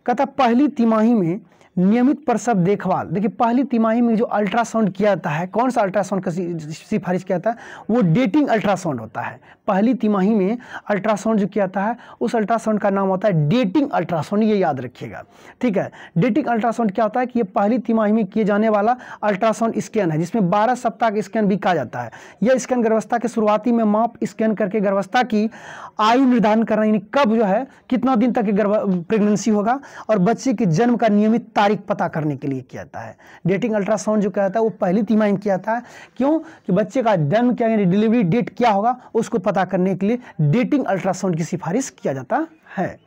Speaker 1: कहता पहली तिमाही में नियमित प्रसव देखभाल। देखिए पहली तिमाही में जो अल्ट्रासाउंड किया जाता है, कौन सा अल्ट्रासाउंड का सिफारिश किया जाता है, वो डेटिंग अल्ट्रासाउंड होता है। पहली तिमाही में अल्ट्रासाउंड जो किया जाता है उस अल्ट्रासाउंड का नाम होता है डेटिंग अल्ट्रासाउंड, ये याद रखिएगा, ठीक है। डेटिंग अल्ट्रासाउंड क्या होता है कि ये पहली तिमाही में किए जाने वाला अल्ट्रासाउंड स्कैन है, जिसमें 12 सप्ताह का स्कैन भी कहा जाता है। यह स्कैन गर्भावस्था के शुरुआती में माप स्कैन करके गर्भावस्था की आयु निर्धारण करना, यानी कब जो है कितना दिन तक प्रेगनेंसी होगा और बच्चे के जन्म का नियमित तारीख पता करने के लिए किया जाता है। डेटिंग अल्ट्रासाउंड जो कहता है वो पहली तिमाही में किया जाता है। क्यों? कि बच्चे का जन्म क्या यानी डिलीवरी डेट क्या होगा उसको पता करने के लिए डेटिंग अल्ट्रासाउंड की सिफारिश किया जाता है।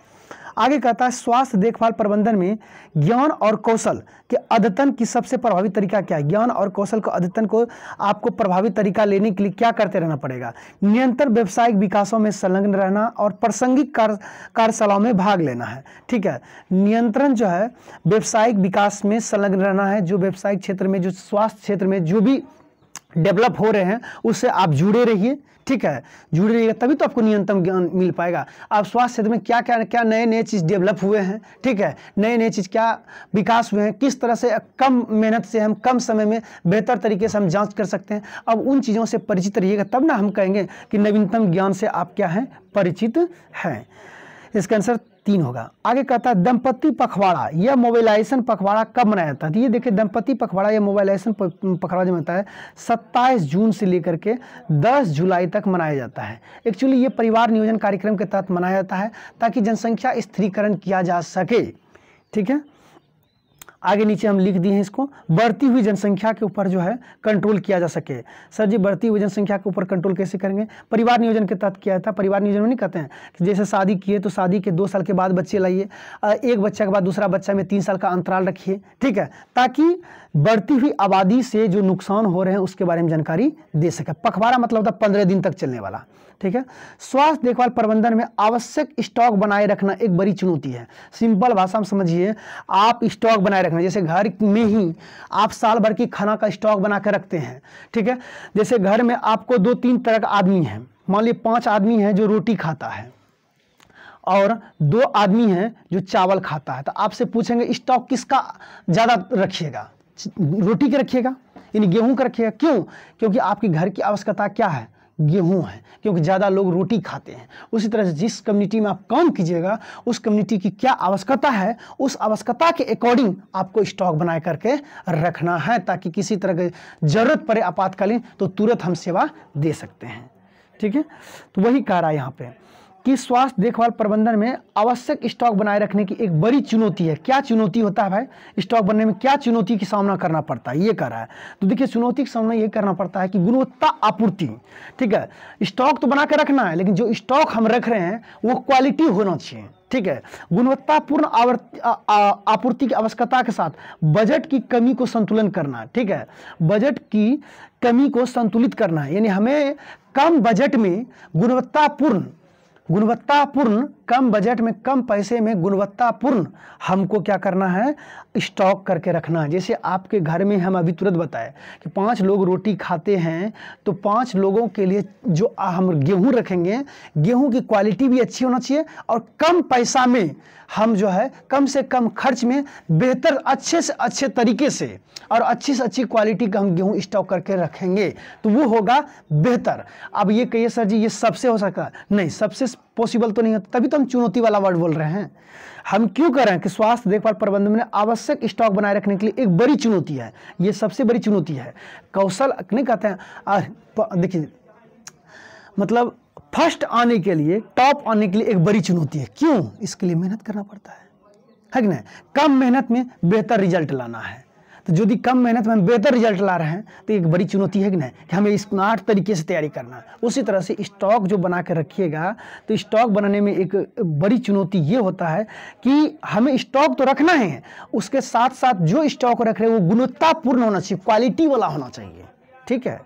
Speaker 1: आगे कहता है स्वास्थ्य देखभाल प्रबंधन में ज्ञान और कौशल के अद्यतन की सबसे प्रभावी तरीका क्या है। ज्ञान और कौशल को अद्यतन को आपको प्रभावी तरीका लेने के लिए क्या करते रहना पड़ेगा। निरंतर व्यावसायिक विकासों में संलग्न रहना और प्रासंगिक कार्यशालाओं में भाग लेना है, ठीक है। नियंत्रण जो है व्यावसायिक विकास में संलग्न रहना है। जो व्यावसायिक क्षेत्र में, जो स्वास्थ्य क्षेत्र में जो भी डेवलप हो रहे हैं उससे आप जुड़े रहिए, ठीक है। जुड़े रहिएगा तभी तो आपको न्यूनतम ज्ञान मिल पाएगा। आप स्वास्थ्य क्षेत्र में क्या क्या क्या नए नए चीज़ डेवलप हुए हैं, ठीक है, नए नए चीज़ क्या विकास हुए हैं, किस तरह से कम मेहनत से हम कम समय में बेहतर तरीके से हम जांच कर सकते हैं। अब उन चीज़ों से परिचित रहिएगा तब ना हम कहेंगे कि नवीनतम ज्ञान से आप क्या हैं, परिचित हैं। इसका आंसर 3 होगा। आगे कहता है दंपति पखवाड़ा या मोबाइलाइजेशन पखवाड़ा कब मनाया जाता है। तो ये देखिए दंपति पखवाड़ा या मोबाइलाइजेशन पखवाड़ा जो होता है 27 जून से लेकर के 10 जुलाई तक मनाया जाता है। एक्चुअली ये परिवार नियोजन कार्यक्रम के तहत मनाया जाता है ताकि जनसंख्या स्थिरीकरण किया जा सके, ठीक है। आगे नीचे हम लिख दिए हैं इसको, बढ़ती हुई जनसंख्या के ऊपर जो है कंट्रोल किया जा सके। सर जी बढ़ती हुई जनसंख्या के ऊपर कंट्रोल कैसे करेंगे। परिवार नियोजन के तहत किया था। परिवार नियोजन में नहीं कहते हैं कि जैसे शादी किए तो शादी के 2 साल के बाद बच्चे लाइए, एक बच्चा के बाद दूसरा बच्चा में 3 साल का अंतराल रखिए, ठीक है, ताकि बढ़ती हुई आबादी से जो नुकसान हो रहे हैं उसके बारे में जानकारी दे सके। पखवाड़ा मतलब होता है 15 दिन तक चलने वाला, ठीक है। स्वास्थ्य देखभाल प्रबंधन में आवश्यक स्टॉक बनाए रखना एक बड़ी चुनौती है। सिंपल भाषा में समझिए, आप स्टॉक बनाए रखना, जैसे घर में ही आप साल भर की खाना का स्टॉक बना कर रखते हैं, ठीक है। जैसे घर में आपको 2-3 तरह का आदमी हैं, मान लीजिए 5 आदमी हैं जो रोटी खाता है और 2 आदमी हैं जो चावल खाता है, तो आपसे पूछेंगे स्टॉक किसका ज़्यादा रखिएगा, रोटी के रखिएगा यानी गेहूं का रखिएगा। क्यों? क्योंकि आपके घर की आवश्यकता क्या है, गेहूं है, क्योंकि ज़्यादा लोग रोटी खाते हैं। उसी तरह से जिस कम्युनिटी में आप काम कीजिएगा उस कम्युनिटी की क्या आवश्यकता है, उस आवश्यकता के अकॉर्डिंग आपको स्टॉक बना करके रखना है ताकि किसी तरह की जरूरत पड़े आपातकालीन तो तुरंत हम सेवा दे सकते हैं, ठीक है। तो वही कह रहा है यहाँ पे कि स्वास्थ्य देखभाल प्रबंधन में आवश्यक स्टॉक बनाए रखने की एक बड़ी चुनौती है। क्या चुनौती होता है भाई, स्टॉक बनने में क्या चुनौती की सामना करना पड़ता है, ये कर रहा है। तो देखिए चुनौती का सामना ये करना पड़ता है कि गुणवत्ता आपूर्ति, ठीक है। स्टॉक तो बना के रखना है लेकिन जो स्टॉक हम रख रहे हैं वो क्वालिटी होना चाहिए, ठीक है। गुणवत्तापूर्ण आपूर्ति की आवश्यकता के साथ बजट की कमी को संतुलन करना है, ठीक है। बजट की कमी को संतुलित करना है, यानी हमें कम बजट में गुणवत्तापूर्ण कम बजट में कम पैसे में गुणवत्तापूर्ण हमको क्या करना है, स्टॉक करके रखना है। जैसे आपके घर में हम अभी तुरंत बताए कि 5 लोग रोटी खाते हैं तो 5 लोगों के लिए जो हम गेहूं रखेंगे, गेहूं की क्वालिटी भी अच्छी होना चाहिए और कम पैसा में हम जो है कम से कम खर्च में बेहतर अच्छे से अच्छे तरीके से और अच्छी से अच्छी क्वालिटी का हम गेहूं स्टॉक करके रखेंगे तो वो होगा बेहतर। अब ये कहिए सर जी ये सबसे हो सकता है, नहीं सबसे पॉसिबल तो नहीं होता, तभी तो हम चुनौती वाला वर्ड बोल रहे हैं। हम क्यों कर रहे हैं कि स्वास्थ्य देखभाल प्रबंधन में आवश्यक स्टॉक बनाए रखने के लिए एक बड़ी चुनौती है, ये सबसे बड़ी चुनौती है। कौशल नहीं कहते हैं, देखिए मतलब फर्स्ट आने के लिए, टॉप आने के लिए एक बड़ी चुनौती है। क्यों? इसके लिए मेहनत करना पड़ता है, है कि नहीं। कम मेहनत में बेहतर रिजल्ट लाना है, तो यदि कम मेहनत में बेहतर रिजल्ट ला रहे हैं तो एक बड़ी चुनौती है कि नहीं कि हमें स्मार्ट तरीके से तैयारी करना है। उसी तरह से स्टॉक जो बना के रखिएगा, तो स्टॉक बनाने में एक बड़ी चुनौती ये होता है कि हमें स्टॉक तो रखना है, उसके साथ साथ जो स्टॉक रख रहे हैं वो गुणवत्तापूर्ण होना चाहिए, क्वालिटी वाला होना चाहिए, ठीक है।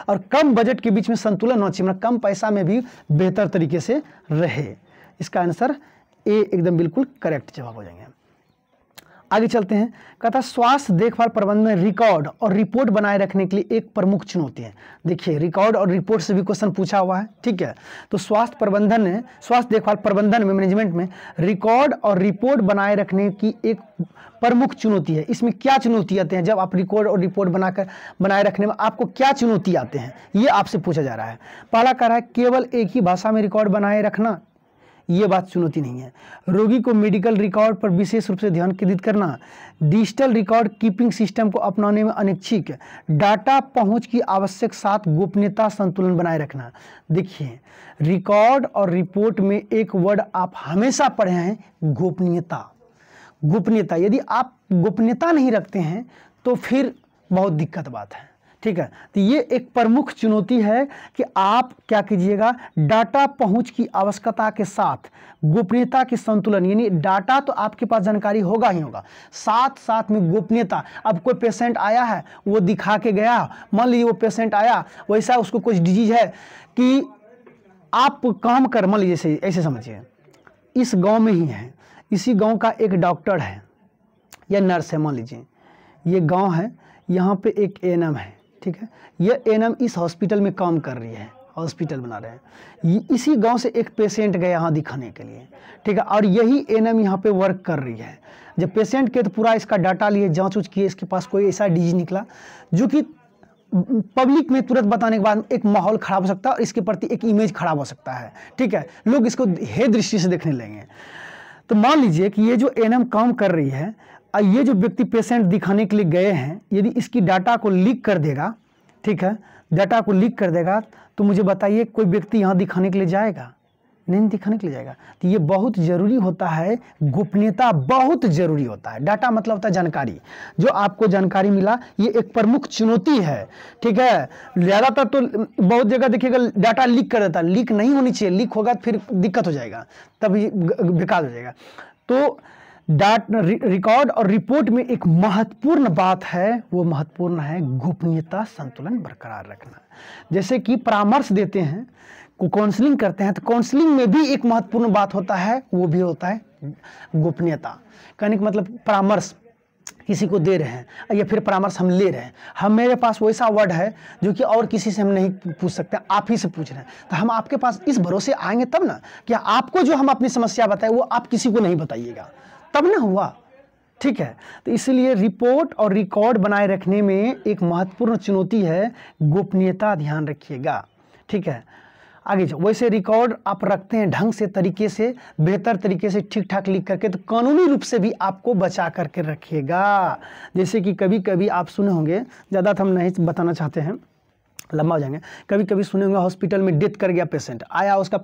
Speaker 1: और कम बजट के बीच में संतुलन होना चाहिए, मतलब कम पैसा में भी बेहतर तरीके से रहे। इसका आंसर ए एकदम बिल्कुल करेक्ट जवाब हो जाएंगे। आगे चलते हैं, कहता स्वास्थ्य देखभाल प्रबंधन रिकॉर्ड और रिपोर्ट बनाए रखने के लिए एक प्रमुख चुनौती है। देखिए रिकॉर्ड और रिपोर्ट से भी क्वेश्चन पूछा हुआ है, ठीक है। तो स्वास्थ्य देखभाल प्रबंधन में, मैनेजमेंट में रिकॉर्ड और रिपोर्ट बनाए रखने की एक प्रमुख चुनौती है। इसमें क्या चुनौती आते हैं, जब आप रिकॉर्ड और रिपोर्ट बनाए रखने में आपको क्या चुनौती आते हैं, ये आपसे पूछा जा रहा है। पहला कह रहा है केवल एक ही भाषा में रिकॉर्ड बनाए रखना, ये बात चुनौती नहीं है। रोगी को मेडिकल रिकॉर्ड पर विशेष रूप से ध्यान केंद्रित करना, डिजिटल रिकॉर्ड कीपिंग सिस्टम को अपनाने में अनिच्छुक, डाटा पहुंच की आवश्यक साथ गोपनीयता संतुलन बनाए रखना। देखिए रिकॉर्ड और रिपोर्ट में एक वर्ड आप हमेशा पढ़े हैं, गोपनीयता। गोपनीयता, यदि आप गोपनीयता नहीं रखते हैं तो फिर बहुत दिक्कत बात है, ठीक है। तो ये एक प्रमुख चुनौती है कि आप क्या कीजिएगा, डाटा पहुंच की आवश्यकता के साथ गोपनीयता के संतुलन, यानी डाटा तो आपके पास जानकारी होगा ही होगा, साथ साथ में गोपनीयता। अब कोई पेशेंट आया है, वो दिखा के गया, मान लीजिए वो पेशेंट आया, वैसा उसको कुछ डिजीज है कि आप काम कर, मान लीजिए ऐसे समझिए इस गांव में ही है, इसी गांव का एक डॉक्टर है या नर्स है, मान लीजिए ये गांव है, यहाँ पे एक एएनएम है, ठीक है। ये एएनएम इस हॉस्पिटल में काम कर रही है, हॉस्पिटल बना रहे हैं। इसी गांव से एक पेशेंट गया यहाँ दिखाने के लिए, ठीक है, और यही एएनएम यहाँ पे वर्क कर रही है। जब पेशेंट के तो पूरा इसका डाटा लिए, जांच उच किए, इसके पास कोई ऐसा डिजीज निकला जो कि पब्लिक में तुरंत बताने के बाद एक माहौल खराब हो सकता है और इसके प्रति एक इमेज खराब हो सकता है, ठीक है, लोग इसको हे दृष्टि से देखने लगेंगे। तो मान लीजिए कि ये जो एएनएम काम कर रही है, ये जो व्यक्ति पेशेंट दिखाने के लिए गए हैं, यदि इसकी डाटा को लीक कर देगा, ठीक है, डाटा को लीक कर देगा, तो मुझे बताइए कोई व्यक्ति यहाँ दिखाने के लिए जाएगा? नहीं दिखाने के लिए जाएगा। तो ये बहुत ज़रूरी होता है, गोपनीयता बहुत ज़रूरी होता है। डाटा मतलब होता है जानकारी, जो आपको जानकारी मिला, ये एक प्रमुख चुनौती है, ठीक है। ज़्यादातर तो बहुत जगह देखिएगा डाटा लीक कर देता है, लीक नहीं होनी चाहिए, लीक होगा फिर दिक्कत हो जाएगा, तभी बेकार हो जाएगा। तो रिकॉर्ड और रिपोर्ट में एक महत्वपूर्ण बात है, वो महत्वपूर्ण है गोपनीयता संतुलन बरकरार रखना। जैसे कि परामर्श देते हैं, काउंसलिंग करते हैं, तो काउंसलिंग में भी एक महत्वपूर्ण बात होता है, वो भी होता है गोपनीयता। कहने का मतलब परामर्श किसी को दे रहे हैं या फिर परामर्श हम ले रहे हैं, हम मेरे पास वैसा वर्ड है जो कि और किसी से हम नहीं पूछ सकते, आप ही से पूछ रहे हैं, तो हम आपके पास इस भरोसे आएंगे तब ना कि आपको जो हम अपनी समस्या बताए वो आप किसी को नहीं बताइएगा, तब ना हुआ, ठीक है। तो इसलिए रिपोर्ट और रिकॉर्ड बनाए रखने में एक महत्वपूर्ण चुनौती है गोपनीयता, ध्यान रखिएगा, ठीक है। आगे जाओ, वैसे रिकॉर्ड आप रखते हैं ढंग से, तरीके से, बेहतर तरीके से ठीक ठाक लिख करके, तो कानूनी रूप से भी आपको बचा करके रखिएगा। जैसे कि कभी कभी आप सुने होंगे, ज़्यादा तो हम नहीं बताना चाहते हैं, लंबा हो जाएंगे, कभी कभी सुने होंगे हॉस्पिटल में डेथ कर गया पेशेंट, आया उसका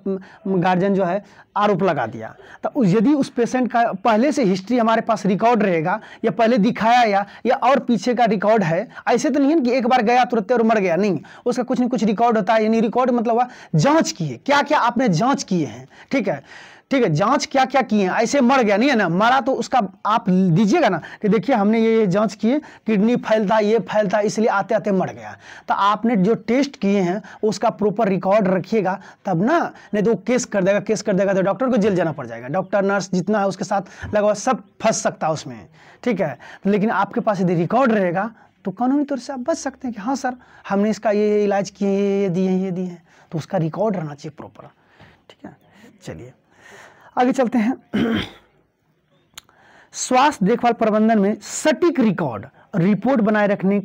Speaker 1: गार्जियन जो है आरोप लगा दिया, तो यदि उस पेशेंट का पहले से हिस्ट्री हमारे पास रिकॉर्ड रहेगा, या पहले दिखाया या और पीछे का रिकॉर्ड है, ऐसे तो नहीं है कि एक बार गया तुरंत और मर गया, नहीं, उसका कुछ न कुछ रिकॉर्ड होता है। यानी रिकॉर्ड मतलब हुआ जाँच किए, क्या क्या आपने जाँच किए हैं, ठीक है, ठीक है, जांच क्या क्या किए हैं, ऐसे मर गया नहीं है ना, मरा तो उसका आप दीजिएगा ना कि देखिए हमने ये जांच किए, किडनी फैलता, ये फैलता, इसलिए आते आते मर गया। तो आपने जो टेस्ट किए हैं उसका प्रॉपर रिकॉर्ड रखिएगा, तब ना, नहीं तो केस कर देगा तो डॉक्टर को जेल जाना पड़ जाएगा, डॉक्टर नर्स जितना है उसके साथ लगा हुआ सब फंस सकता है उसमें, ठीक है। लेकिन आपके पास यदि रिकॉर्ड रहेगा तो कानूनी तौर से आप बच सकते हैं कि हाँ सर हमने इसका ये इलाज किए, ये दिए हैं, तो उसका रिकॉर्ड रहना चाहिए प्रॉपर, ठीक है। चलिए आगे चलते हैं। स्वास्थ्य देखभाल प्रबंधन में सटीक रिकॉर्ड रिपोर्ट बनाए रखने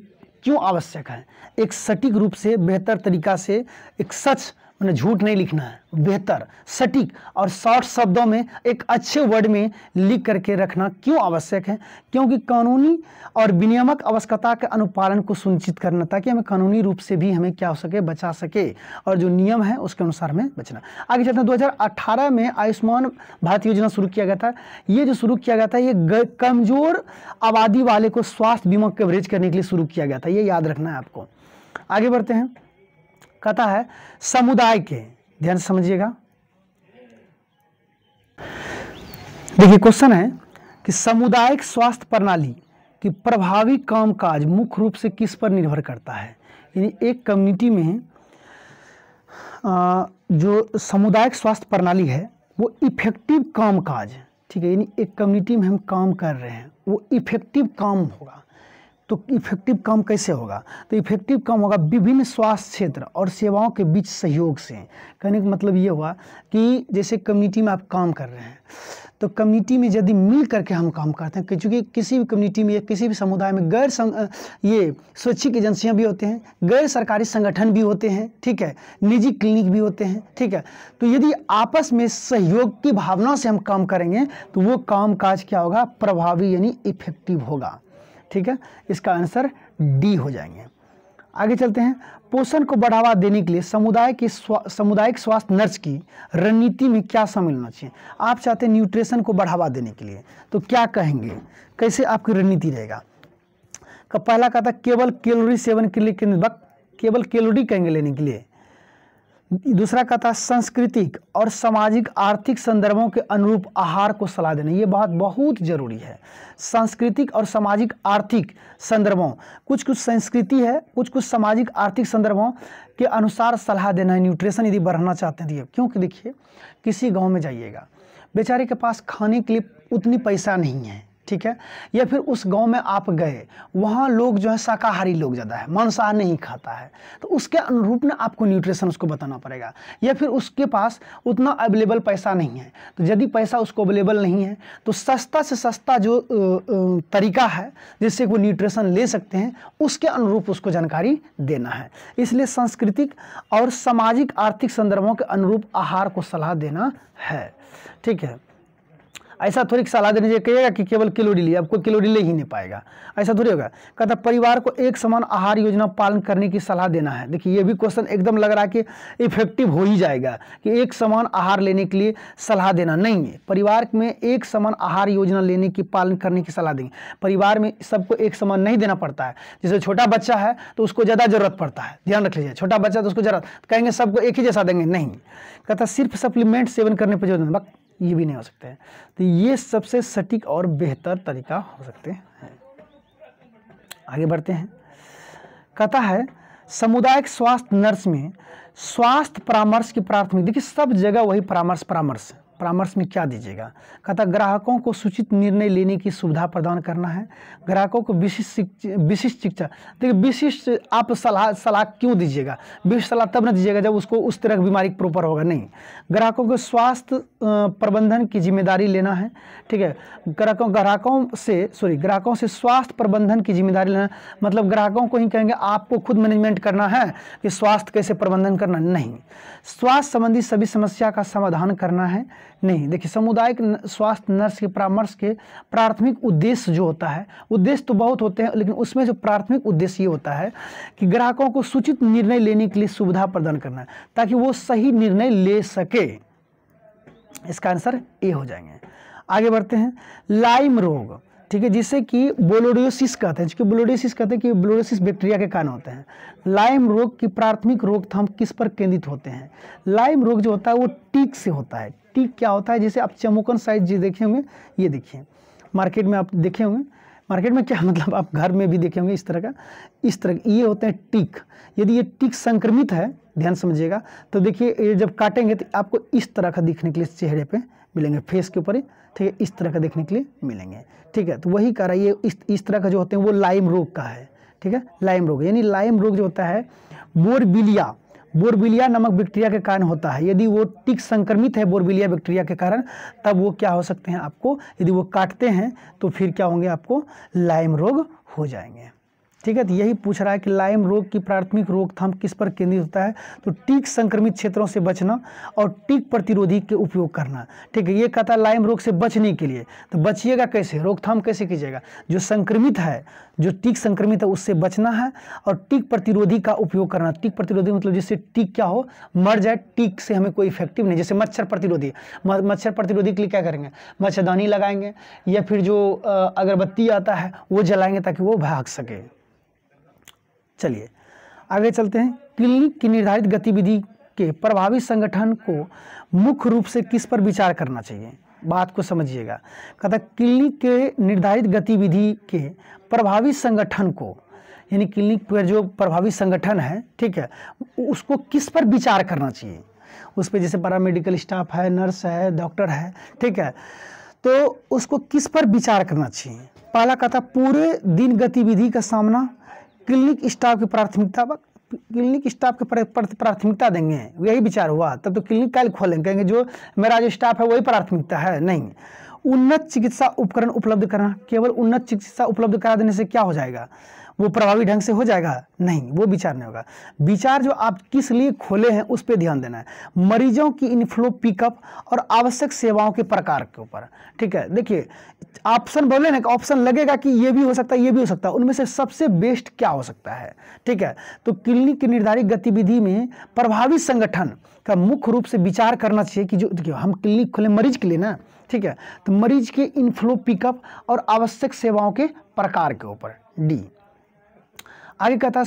Speaker 1: क्यों आवश्यक है? एक सटीक रूप से, बेहतर तरीका से, एक सच उन्हें झूठ नहीं लिखना है, बेहतर, सटीक और शॉर्ट शब्दों में एक अच्छे वर्ड में लिख करके रखना क्यों आवश्यक है? क्योंकि कानूनी और विनियामक आवश्यकता के अनुपालन को सुनिश्चित करना, ताकि हमें कानूनी रूप से भी हमें क्या हो सके, बचा सके, और जो नियम है उसके अनुसार हमें बचना। आगे चलते हैं। 2018 में आयुष्मान भारत योजना शुरू किया गया था। ये जो शुरू किया गया था, ये कमजोर आबादी वाले को स्वास्थ्य बीमा कवरेज करने के लिए शुरू किया गया था, ये याद रखना है आपको। आगे बढ़ते हैं। कहता है समुदाय के, ध्यान से समझिएगा। देखिए क्वेश्चन है कि सामुदायिक स्वास्थ्य प्रणाली की प्रभावी कामकाज मुख्य रूप से किस पर निर्भर करता है? यानी एक कम्युनिटी में जो सामुदायिक स्वास्थ्य प्रणाली है वो इफेक्टिव कामकाज, ठीक है, यानी एक कम्युनिटी में हम काम कर रहे हैं, वो इफेक्टिव काम होगा। तो इफेक्टिव काम कैसे होगा? तो इफेक्टिव काम होगा विभिन्न स्वास्थ्य क्षेत्र और सेवाओं के बीच सहयोग से। कहने का मतलब ये हुआ कि जैसे कम्युनिटी में आप काम कर रहे हैं, तो कम्युनिटी में यदि मिल करके हम काम करते हैं, क्योंकि किसी भी कम्युनिटी में या किसी भी समुदाय में ये स्वैच्छिक एजेंसियां भी होते हैं, गैर सरकारी संगठन भी होते हैं, ठीक है, निजी क्लिनिक भी होते हैं, ठीक है। तो यदि आपस में सहयोग की भावना से हम काम करेंगे तो वो काम काज क्या होगा? प्रभावी यानी इफेक्टिव होगा, ठीक है। इसका आंसर डी हो जाएंगे। आगे चलते हैं। पोषण को बढ़ावा देने के लिए सामुदायिक स्वास्थ्य नर्स की रणनीति में क्या शामिल होना चाहिए? आप चाहते हैं न्यूट्रिशन को बढ़ावा देने के लिए, तो क्या कहेंगे, कैसे आपकी रणनीति रहेगा? पहला कहता केवल कैलोरी सेवन के लिए केवल कैलोरी कहेंगे लेने के लिए। दूसरा कहता सांस्कृतिक और सामाजिक आर्थिक संदर्भों के अनुरूप आहार को सलाह देना। ये बात बहुत जरूरी है। सांस्कृतिक और सामाजिक आर्थिक संदर्भों, कुछ कुछ संस्कृति है, कुछ कुछ सामाजिक आर्थिक संदर्भों के अनुसार सलाह देना है न्यूट्रिशन यदि बढ़ाना चाहते हैं। क्योंकि देखिए किसी गांव में जाइएगा, बेचारे के पास खाने के लिए उतनी पैसा नहीं है, ठीक है, या फिर उस गांव में आप गए, वहाँ लोग जो है शाकाहारी लोग ज़्यादा है, मांसाहार नहीं खाता है, तो उसके अनुरूप में आपको न्यूट्रिशन उसको बताना पड़ेगा। या फिर उसके पास उतना अवेलेबल पैसा नहीं है, तो यदि पैसा उसको अवेलेबल नहीं है तो सस्ता से सस्ता जो तरीका है जिससे वो न्यूट्रिशन ले सकते हैं, उसके अनुरूप उसको जानकारी देना है। इसलिए सांस्कृतिक और सामाजिक आर्थिक संदर्भों के अनुरूप आहार को सलाह देना है, ठीक है। ऐसा थोड़ी सलाह देने से कहिएगा कि केवल कैलोरी लिए, आपको कैलोरी ले ही नहीं पाएगा, ऐसा थोड़ी होगा। कहता परिवार को एक समान आहार योजना पालन करने की सलाह देना है। देखिए ये भी क्वेश्चन एकदम लग रहा है कि इफेक्टिव हो ही जाएगा कि एक समान आहार लेने के लिए सलाह देना, नहीं है। परिवार में एक समान आहार योजना लेने की पालन करने की सलाह देंगे। परिवार में सबको एक समान नहीं देना पड़ता है। जैसे छोटा बच्चा है तो उसको ज़्यादा जरूरत पड़ता है, ध्यान रख लीजिए, छोटा बच्चा तो उसको जरूरत, कहेंगे सबको एक ही जैसा देंगे, नहीं। कहता सिर्फ सप्लीमेंट सेवन करने पर जोर देना, ये भी नहीं हो सकते हैं। तो ये सबसे सटीक और बेहतर तरीका हो सकते हैं। आगे बढ़ते हैं। कहता है सामुदायिक स्वास्थ्य नर्स में स्वास्थ्य परामर्श की प्राथमिक, देखिए सब जगह वही परामर्श में क्या दीजिएगा? कहता ग्राहकों को सूचित निर्णय लेने की सुविधा प्रदान करना है। ग्राहकों को विशिष्ट शिक्षा, देखिए विशिष्ट आप सलाह क्यों दीजिएगा? विशिष्ट सलाह तब ना दीजिएगा जब उसको उस तरह की बीमारी प्रॉपर होगा, नहीं। ग्राहकों को स्वास्थ्य प्रबंधन की जिम्मेदारी लेना है, ठीक है। ग्राहकों से स्वास्थ्य प्रबंधन की जिम्मेदारी लेना, मतलब ग्राहकों को ही कहेंगे आपको खुद मैनेजमेंट करना है कि स्वास्थ्य कैसे प्रबंधन करना, नहीं। स्वास्थ्य संबंधी सभी समस्या का समाधान करना है, नहीं। देखिए सामुदायिक स्वास्थ्य नर्स के परामर्श के प्राथमिक उद्देश्य जो होता है, उद्देश्य तो बहुत होते हैं, लेकिन उसमें जो प्राथमिक उद्देश्य ये होता है कि ग्राहकों को सूचित निर्णय लेने के लिए सुविधा प्रदान करना है, ताकि वो सही निर्णय ले सके। इसका आंसर ए हो जाएंगे। आगे बढ़ते हैं। लाइम रोग, ठीक है, जिसे कि बोलोडियोसिस कहते हैं, कि बोलोडियोसिस बैक्टीरिया के कारण होते हैं। लाइम रोग की प्राथमिक रोकथाम किस पर केंद्रित होते हैं? लाइम रोग जो होता है वो टीक से होता है। टीक क्या होता है? जैसे आप चमुकन साइज जो देखे होंगे, ये देखिए मार्केट में आप देखे होंगे, मार्केट में क्या मतलब आप घर में भी देखे होंगे, इस तरह ये होते हैं टीक। यदि ये टीक संक्रमित है, ध्यान समझिएगा, तो देखिए ये जब काटेंगे तो आपको इस तरह का दिखने के लिए चेहरे पे मिलेंगे, फेस के ऊपर, ठीक है, इस तरह का देखने के लिए मिलेंगे, ठीक है। तो वही कह रहा है, ये इस तरह का जो होते हैं वो लाइम रोग का है, ठीक है। लाइम रोग यानी लाइम रोग जो होता है बोरबिलिया नामक बैक्टीरिया के कारण होता है। यदि वो टिक संक्रमित है बोरबिलिया बैक्टीरिया के कारण, तब वो क्या हो सकते हैं आपको, यदि वो काटते हैं तो फिर क्या होंगे, आपको लाइम रोग हो जाएंगे। ठीक है। तो यही पूछ रहा है कि लाइम रोग की प्राथमिक रोकथाम किस पर केंद्रित होता है, तो टीक संक्रमित क्षेत्रों से बचना और टीक प्रतिरोधी के उपयोग करना। ठीक है, ये कहता है लाइम रोग से बचने के लिए, तो बचिएगा कैसे, रोकथाम कैसे कीजिएगा, जो संक्रमित है, जो टीक संक्रमित है उससे बचना है और टीक प्रतिरोधी का उपयोग करना। टीक प्रतिरोधी मतलब जिससे टीक क्या हो, मर जाए, टीक से हमें कोई इफेक्टिव नहीं, जैसे मच्छर प्रतिरोधी, मच्छर प्रतिरोधी के लिए क्या करेंगे, मच्छरदानी लगाएंगे या फिर जो अगरबत्ती आता है वो जलाएंगे ताकि वो भाग सके। चलिए आगे चलते हैं। क्लिनिक की निर्धारित गतिविधि के प्रभावी संगठन को मुख्य रूप से किस पर विचार करना चाहिए, बात को समझिएगा। कहता है क्लिनिक के निर्धारित गतिविधि के प्रभावी संगठन को, यानी क्लिनिक पर जो प्रभावी संगठन है, ठीक है, उसको किस पर विचार करना चाहिए, उस पर जैसे पैरामेडिकल स्टाफ है, नर्स है, डॉक्टर है, ठीक है, तो उसको किस पर विचार करना चाहिए। पहला कहता पूरे दिन गतिविधि का सामना क्लिनिक स्टाफ की प्राथमिकता, क्लिनिक स्टाफ के प्राथमिकता देंगे, यही विचार हुआ, तब तो क्लिनिक कल खोलेंगे, कहेंगे जो मेरा जो स्टाफ है वही प्राथमिकता है, नहीं। उन्नत चिकित्सा उपकरण उपलब्ध करना, केवल उन्नत चिकित्सा उपलब्ध करा देने से क्या हो जाएगा, वो प्रभावी ढंग से हो जाएगा, नहीं, वो विचार नहीं होगा। विचार जो आप किस लिए खोले हैं उस पर ध्यान देना है। मरीजों की इनफ्लो पिकअप और आवश्यक सेवाओं के प्रकार के ऊपर, ठीक है। देखिए ऑप्शन बोले ना, ऑप्शन लगेगा कि ये भी हो सकता है, ये भी हो सकता है, उनमें से सबसे बेस्ट क्या हो सकता है, ठीक है। तो क्लिनिक की निर्धारित गतिविधि में प्रभावी संगठन का मुख्य रूप से विचार करना चाहिए कि जो देखिए हम क्लिनिक खोले मरीज के लिए ना, ठीक है, तो मरीज के इनफ्लो पिकअप और आवश्यक सेवाओं के प्रकार के ऊपर। डी आगे कहता है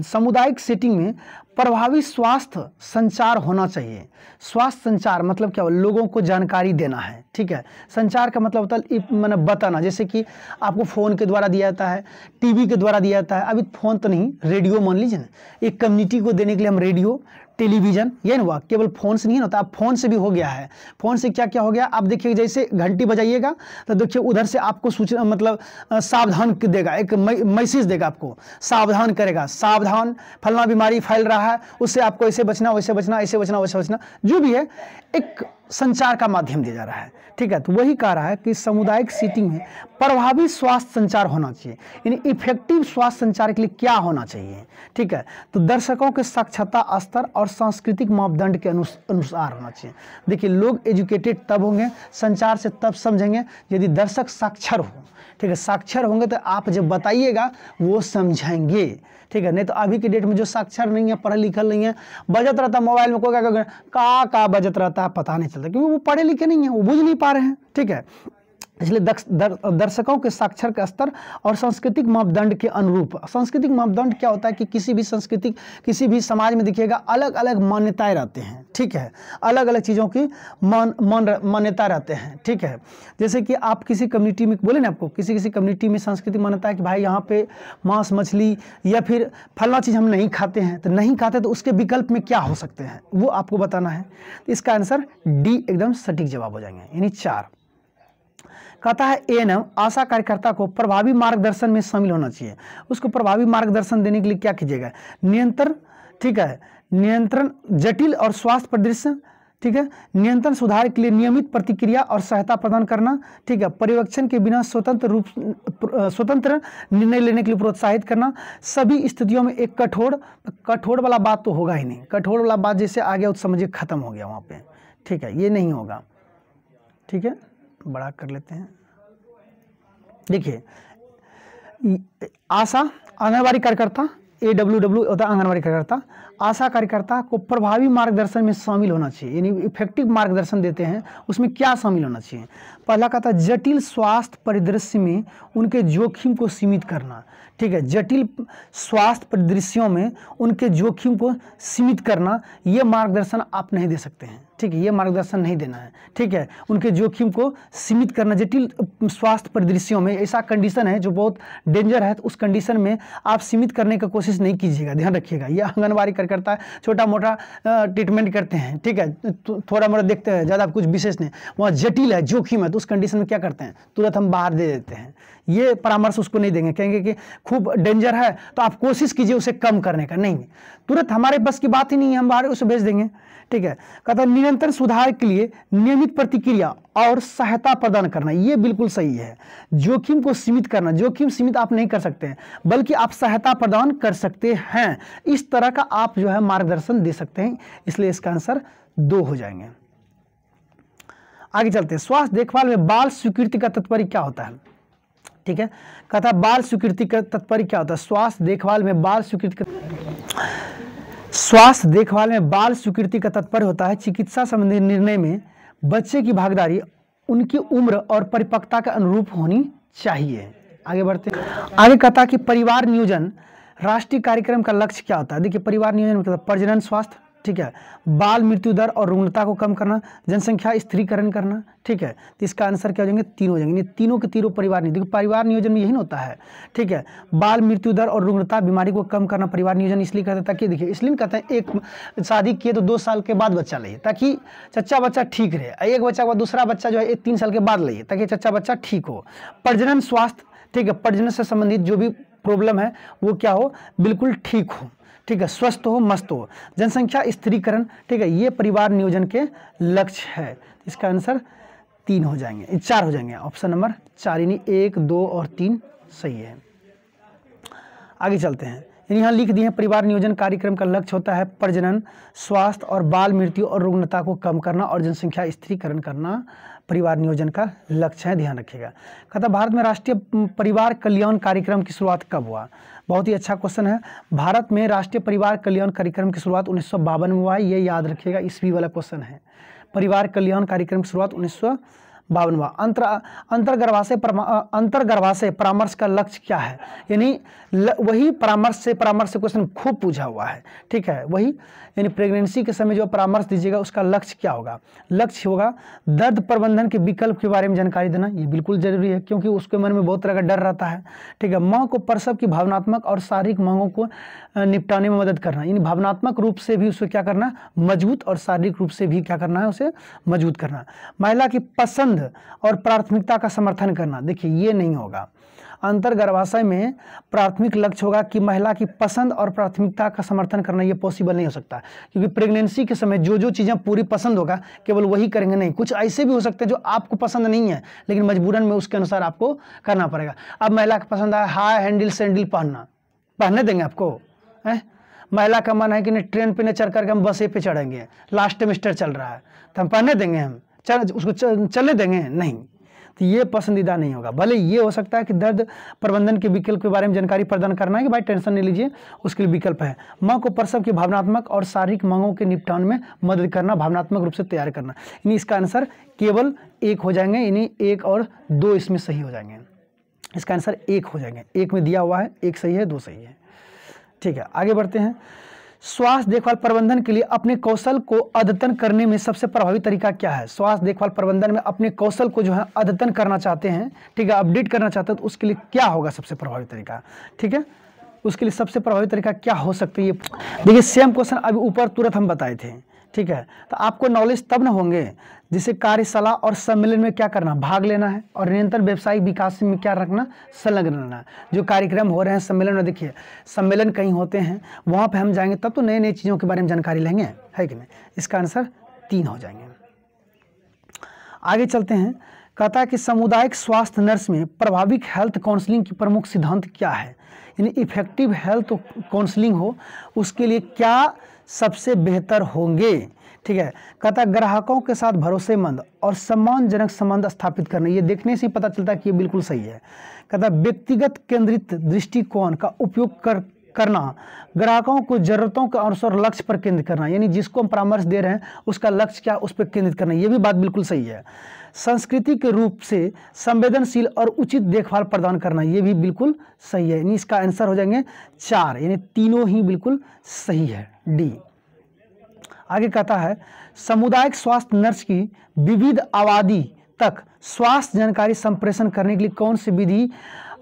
Speaker 1: सामुदायिक सेटिंग में प्रभावी स्वास्थ्य संचार होना चाहिए। स्वास्थ्य संचार मतलब क्या हो, लोगों को जानकारी देना है, ठीक है। संचार का मतलब होता है मतलब बताना, जैसे कि आपको फ़ोन के द्वारा दिया जाता है, टीवी के द्वारा दिया जाता है, अभी फ़ोन तो नहीं, रेडियो मान लीजिए ना, एक कम्युनिटी को देने के लिए हम रेडियो, टेलीविज़न, ये ना हुआ, केवल फ़ोन से नहीं होता, अब फ़ोन से भी हो गया है। फ़ोन से क्या क्या हो गया, आप देखिए जैसे घंटी बजाइएगा तो देखिए उधर से आपको सूचना मतलब सावधान देगा, एक मैसेज देगा, आपको सावधान करेगा, सावधान फलना बीमारी फैल रहा है, उससे आपको ऐसे बचना, वैसे बचना, ऐसे बचना, वैसे बचना, जो भी है एक संचार का माध्यम दिया जा रहा है, ठीक है। तो वही कह रहा है कि सामुदायिक सेटिंग में प्रभावी स्वास्थ्य संचार होना चाहिए, यानी इफेक्टिव स्वास्थ्य संचार के लिए क्या होना चाहिए, ठीक है। तो दर्शकों के साक्षरता स्तर और सांस्कृतिक मापदंड के अनुसार होना चाहिए। देखिए लोग एजुकेटेड तब होंगे, संचार से तब समझेंगे यदि दर्शक साक्षर हो, ठीक है। साक्षर होंगे तो आप जब बताइएगा वो समझेंगे, ठीक है। नहीं तो अभी के डेट में जो साक्षर नहीं है, पढ़े लिखल नहीं है, बजत रहता मोबाइल में, कोई का बजत रहता है पता नहीं चलता, क्योंकि वो पढ़े लिखे नहीं है, वो बुझ नहीं पा रहे हैं, ठीक है। इसलिए दर्शकों के साक्षर का स्तर और सांस्कृतिक मापदंड के अनुरूप। सांस्कृतिक मापदंड क्या होता है कि किसी भी संस्कृति, किसी भी समाज में देखिएगा अलग अलग मान्यताएं रहते हैं, ठीक है, अलग अलग चीज़ों की मान्यता रहते हैं, ठीक है। जैसे कि आप किसी कम्युनिटी में बोले ना, आपको किसी कम्युनिटी में सांस्कृतिक मान्यता है कि भाई यहाँ पे मांस मछली या फिर फलना चीज़ हम नहीं खाते हैं, तो नहीं खाते तो उसके विकल्प में क्या हो सकते हैं वो आपको बताना है। तो इसका आंसर डी एकदम सटीक जवाब हो जाएंगे, यानी 4। कहता है एएनएम आशा कार्यकर्ता को प्रभावी मार्गदर्शन में शामिल होना चाहिए। उसको प्रभावी मार्गदर्शन देने के लिए क्या कीजिएगा, नियंत्रण, ठीक है, नियंत्रण जटिल और स्वास्थ्य परिदृश्य, ठीक है, नियंत्रण सुधार के लिए नियमित प्रतिक्रिया और सहायता प्रदान करना, ठीक है, पर्यवेक्षण के बिना स्वतंत्र निर्णय लेने के लिए प्रोत्साहित करना, सभी स्थितियों में एक कठोर वाला बात तो होगा ही नहीं, कठोर वाला बात जैसे आ गया तो समझिए खत्म हो गया वहाँ पे, ठीक है, ये नहीं होगा, ठीक है। बड़ा कर लेते हैं। देखिए आशा आंगनवाड़ी कार्यकर्ता, AWW होता है आंगनवाड़ी कार्यकर्ता, आशा कार्यकर्ता को प्रभावी मार्गदर्शन में शामिल होना चाहिए, यानी इफेक्टिव मार्गदर्शन देते हैं, उसमें क्या शामिल होना चाहिए। पहला कहता है जटिल स्वास्थ्य परिदृश्य में उनके जोखिम को सीमित करना, ठीक है, जटिल स्वास्थ्य परिदृश्यों में उनके जोखिम को सीमित करना, ये मार्गदर्शन आप नहीं दे सकते हैं, ठीक है, ये मार्गदर्शन नहीं देना है, ठीक है। उनके जोखिम को सीमित करना, जटिल स्वास्थ्य परिदृश्यों में ऐसा कंडीशन है जो बहुत डेंजर है, तो उस कंडीशन में आप सीमित करने की कोशिश नहीं कीजिएगा, ध्यान रखिएगा। ये आंगनबाड़ी कार्यकर्ता छोटा मोटा ट्रीटमेंट करते हैं, ठीक है, थोड़ा मोड़ा देखते हैं, ज़्यादा कुछ विशेष नहीं, वहाँ जटिल है, जोखिम है, तो उस कंडीशन में क्या करते हैं, तुरंत हम बाहर दे देते हैं, ये परामर्श उसको नहीं देंगे, कहेंगे कि खूब डेंजर है तो आप कोशिश कीजिए उसे कम करने का, नहीं, तुरंत हमारे बस की बात ही नहीं है, हम बाहर उसे भेज देंगे। ठीक है, कहता है निरंतर सुधार के लिए नियमित प्रतिक्रिया और सहायता प्रदान करना, ये बिल्कुल सही है। जोखिम को सीमित करना, जोखिम सीमित आप नहीं कर सकते हैं, बल्कि आप सहायता प्रदान कर सकते हैं, इस तरह का आप जो है मार्गदर्शन दे सकते हैं, इसलिए इसका आंसर 2 हो जाएंगे। आगे चलते हैं, स्वास्थ्य देखभाल में बाल स्वीकृति का तात्पर्य क्या होता है? ठीक है, कहता है बाल स्वीकृति का तात्पर्य क्या होता है? स्वास्थ्य देखभाल में बाल स्वीकृति का तात्पर्य होता है चिकित्सा संबंधी निर्णय में बच्चे की भागीदारी उनकी उम्र और परिपक्वता के अनुरूप होनी चाहिए। आगे बढ़ते हैं, आगे कहता है कि परिवार नियोजन राष्ट्रीय कार्यक्रम का लक्ष्य क्या होता है? देखिए, परिवार नियोजन मतलब प्रजनन स्वास्थ्य, ठीक है, बाल मृत्यु दर और रुग्णता को कम करना, जनसंख्या स्थिरीकरण करना। ठीक है, तो इसका आंसर क्या हो जाएंगे? 3 हो जाएंगे। तीनों के तीनों परिवार नियोजन, परिवार नियोजन में यही होता है। ठीक है, बाल मृत्यु दर और रुग्णता बीमारी को कम करना परिवार नियोजन इसलिए कहते हैं ताकि, देखिए इसलिए कहते हैं एक शादी किए तो 2 साल के बाद बच्चा लिए, ताकि चच्चा बच्चा ठीक रहे, एक बच्चा के बाद दूसरा बच्चा जो है 3 साल के बाद लिए, ताकि चच्चा बच्चा ठीक हो। प्रजनन स्वास्थ्य, ठीक है, प्रजनन से संबंधित जो भी प्रॉब्लम है वो क्या हो? बिल्कुल ठीक हो, ठीक है, स्वस्थ हो, मस्त हो। जनसंख्या स्थिरीकरण, ठीक है, ये परिवार नियोजन के लक्ष्य है। इसका आंसर 3 हो जाएंगे, 4 हो जाएंगे। ऑप्शन नंबर 4 यानी 1, 2 और 3 सही है। आगे चलते हैं, यहाँ लिख दिए हैं परिवार नियोजन कार्यक्रम का लक्ष्य होता है प्रजनन स्वास्थ्य और बाल मृत्यु और रुग्णता को कम करना और जनसंख्या स्थिरीकरण करना परिवार नियोजन का लक्ष्य है, ध्यान रखिएगा। कहता भारत में राष्ट्रीय परिवार कल्याण कार्यक्रम की शुरुआत कब हुआ? बहुत ही अच्छा क्वेश्चन है। भारत में राष्ट्रीय परिवार कल्याण कार्यक्रम की शुरुआत 1952 में हुआ है, ये याद रखिएगा, ईस्वी वाला क्वेश्चन है। परिवार कल्याण कार्यक्रम की शुरुआत 1952 हुआ। अंतर्गर्भाशय परामर्श का लक्ष्य क्या है? यानी वही परामर्श से क्वेश्चन खूब पूछा हुआ है। ठीक है, वही यानी प्रेगनेंसी के समय जो परामर्श दीजिएगा उसका लक्ष्य क्या होगा? लक्ष्य होगा दर्द प्रबंधन के विकल्प के बारे में जानकारी देना, ये बिल्कुल जरूरी है क्योंकि उसके मन में बहुत तरह का डर रहता है। ठीक है, माँ को प्रसव की भावनात्मक और शारीरिक मांगों को निपटाने में मदद करना, यानी भावनात्मक रूप से भी उसे क्या करना? मजबूत, और शारीरिक रूप से भी क्या करना है? उसे मजबूत करना। महिला की पसंद और प्राथमिकता का समर्थन करना, देखिए ये नहीं होगा। अंतर्गर्भाशय में प्राथमिक लक्ष्य होगा कि महिला की पसंद और प्राथमिकता का समर्थन करना, ये पॉसिबल नहीं हो सकता क्योंकि प्रेगनेंसी के समय जो जो चीज़ें पूरी पसंद होगा केवल वही करेंगे, नहीं, कुछ ऐसे भी हो सकते हैं जो आपको पसंद नहीं है लेकिन मजबूरन में उसके अनुसार आपको करना पड़ेगा। अब महिला का पसंद है हाई हैंडल सैंडल पहनने देंगे आपको? महिला का मन है कि नहीं ट्रेन पे न चढ़ करके हम बसे पे चढ़ेंगे, लास्ट सेमेस्टर चल रहा है तो हम पहनने देंगे, हम उसको चलने देंगे? नहीं, तो ये पसंदीदा नहीं होगा। भले ये हो सकता है कि दर्द प्रबंधन के विकल्प के बारे में जानकारी प्रदान करना है कि भाई टेंशन नहीं लीजिए, उसके लिए विकल्प है। माँ को प्रसव की भावनात्मक और शारीरिक मांगों के निपटान में मदद करना, भावनात्मक रूप से तैयार करना, यानी इसका आंसर केवल 1 हो जाएंगे, यानी 1 और 2 इसमें सही हो जाएंगे। इसका आंसर 1 हो जाएंगे, 1 में दिया हुआ है, 1 सही है, 2 सही है। ठीक है, आगे बढ़ते हैं। स्वास्थ्य देखभाल प्रबंधन के लिए अपने कौशल को अद्यतन करने में सबसे प्रभावी तरीका क्या है? स्वास्थ्य देखभाल प्रबंधन में अपने कौशल को जो है अद्यतन करना चाहते हैं, ठीक है, अपडेट करना चाहते हैं, तो उसके लिए क्या होगा सबसे प्रभावी तरीका? ठीक है, उसके लिए सबसे प्रभावी तरीका क्या हो सकती है? देखिए सेम क्वेश्चन अभी ऊपर तुरंत हम बताए थे। ठीक है, तो आपको नॉलेज तब ना होंगे जिसे कार्यशाला और सम्मेलन में क्या करना? भाग लेना है, और निरंतर व्यवसायिक विकास में क्या रखना? संलग्न रहना। जो कार्यक्रम हो रहे हैं सम्मेलन में, देखिए सम्मेलन कहीं होते हैं वहाँ पे हम जाएंगे तब तो नई नई चीज़ों के बारे में जानकारी लेंगे, है कि नहीं? इसका आंसर 3 हो जाएंगे। आगे चलते हैं। कहता है कि सामुदायिक स्वास्थ्य नर्स में प्रभावी हेल्थ काउंसलिंग की प्रमुख सिद्धांत क्या है? यानी इफेक्टिव हेल्थ काउंसलिंग हो उसके लिए क्या सबसे बेहतर होंगे? ठीक है, कहता है ग्राहकों के साथ भरोसेमंद और सम्मानजनक संबंध स्थापित करना, ये देखने से ही पता चलता है कि ये बिल्कुल सही है। कहता है व्यक्तिगत केंद्रित दृष्टिकोण का उपयोग करना, ग्राहकों को जरूरतों के अनुसार लक्ष्य पर केंद्रित करना, यानी जिसको हम परामर्श दे रहे हैं उसका लक्ष्य क्या उस पर केंद्रित करना, ये भी बात बिल्कुल सही है। संस्कृति के रूप से संवेदनशील और उचित देखभाल प्रदान करना, ये भी बिल्कुल सही है, यानी इसका आंसर हो जाएंगे 4, यानी तीनों ही बिल्कुल सही है, डी। आगे कहता है सामुदायिक स्वास्थ्य नर्स की विविध आबादी तक स्वास्थ्य जानकारी संप्रेषण करने के लिए कौन सी विधि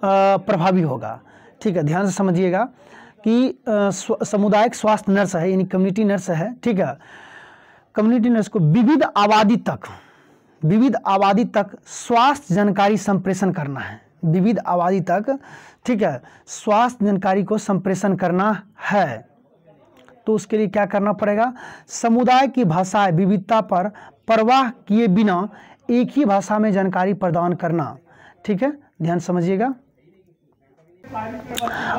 Speaker 1: प्रभावी होगा? ठीक है, ध्यान से समझिएगा कि सामुदायिक स्वास्थ्य नर्स है यानी कम्युनिटी नर्स है, ठीक है, कम्युनिटी नर्स को विविध आबादी तक स्वास्थ्य जानकारी संप्रेषण करना है। विविध आबादी तक, ठीक है, स्वास्थ्य जानकारी को संप्रेषण करना है। तो उसके लिए क्या करना पड़ेगा? समुदाय की भाषाएं विविधता पर परवाह किए बिना एक ही भाषा में जानकारी प्रदान करना। ठीक है, ध्यान समझिएगा।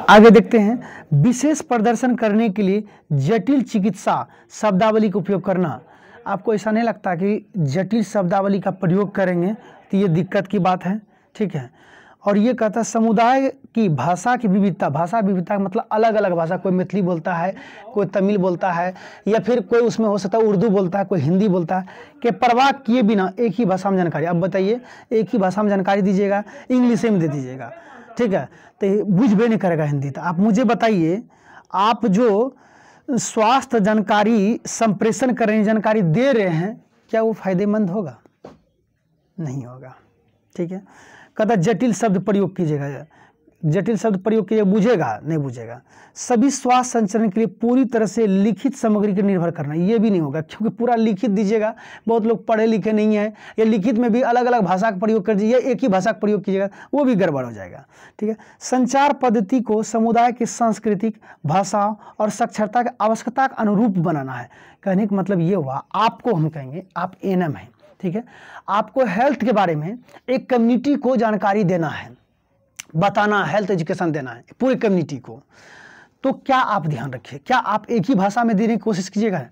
Speaker 1: आगे देखते हैं, विशेष प्रदर्शन करने के लिए जटिल चिकित्सा शब्दावली का उपयोग करना। आपको ऐसा नहीं लगता कि जटिल शब्दावली का प्रयोग करेंगे तो ये दिक्कत की बात है? ठीक है, और ये कहता है समुदाय की भाषा की विविधता, भाषा विविधता का मतलब अलग अलग भाषा, कोई मैथिली बोलता है, कोई तमिल बोलता है, या फिर कोई उसमें हो सकता है उर्दू बोलता है, कोई हिंदी बोलता है, कि परवाह किए बिना एक ही भाषा में जानकारी। अब बताइए, एक ही भाषा में जानकारी दीजिएगा, इंग्लिश में दे दीजिएगा, ठीक है, तो बुझबे नहीं करेगा हिंदी। तो आप मुझे बताइए, आप जो स्वास्थ्य जानकारी संप्रेषण कर रहे हैं, जानकारी दे रहे हैं, क्या वो फायदेमंद होगा? नहीं होगा। ठीक है, कहता जटिल शब्द प्रयोग कीजिएगा, जटिल शब्द प्रयोग कीजिएगा, बुझेगा? नहीं बुझेगा। सभी स्वास्थ्य संचरण के लिए पूरी तरह से लिखित सामग्री पर निर्भर करना, ये भी नहीं होगा, क्योंकि पूरा लिखित दीजिएगा, बहुत लोग पढ़े लिखे नहीं हैं, या लिखित में भी अलग अलग भाषा का प्रयोग कर दीजिए, एक ही भाषा का प्रयोग कीजिएगा, वो भी गड़बड़ हो जाएगा। ठीक है, संचार पद्धति को समुदाय की सांस्कृतिक, भाषाओं और साक्षरता की आवश्यकता के अनुरूप बनाना है। कहने का मतलब ये हुआ, आपको हम कहेंगे, आप एएनएम हैं, ठीक है, आपको हेल्थ के बारे में एक कम्युनिटी को जानकारी देना है, बताना, हेल्थ एजुकेशन देना है पूरी कम्युनिटी को। तो क्या आप ध्यान रखिए, क्या आप एक ही भाषा में देने की कोशिश कीजिएगा?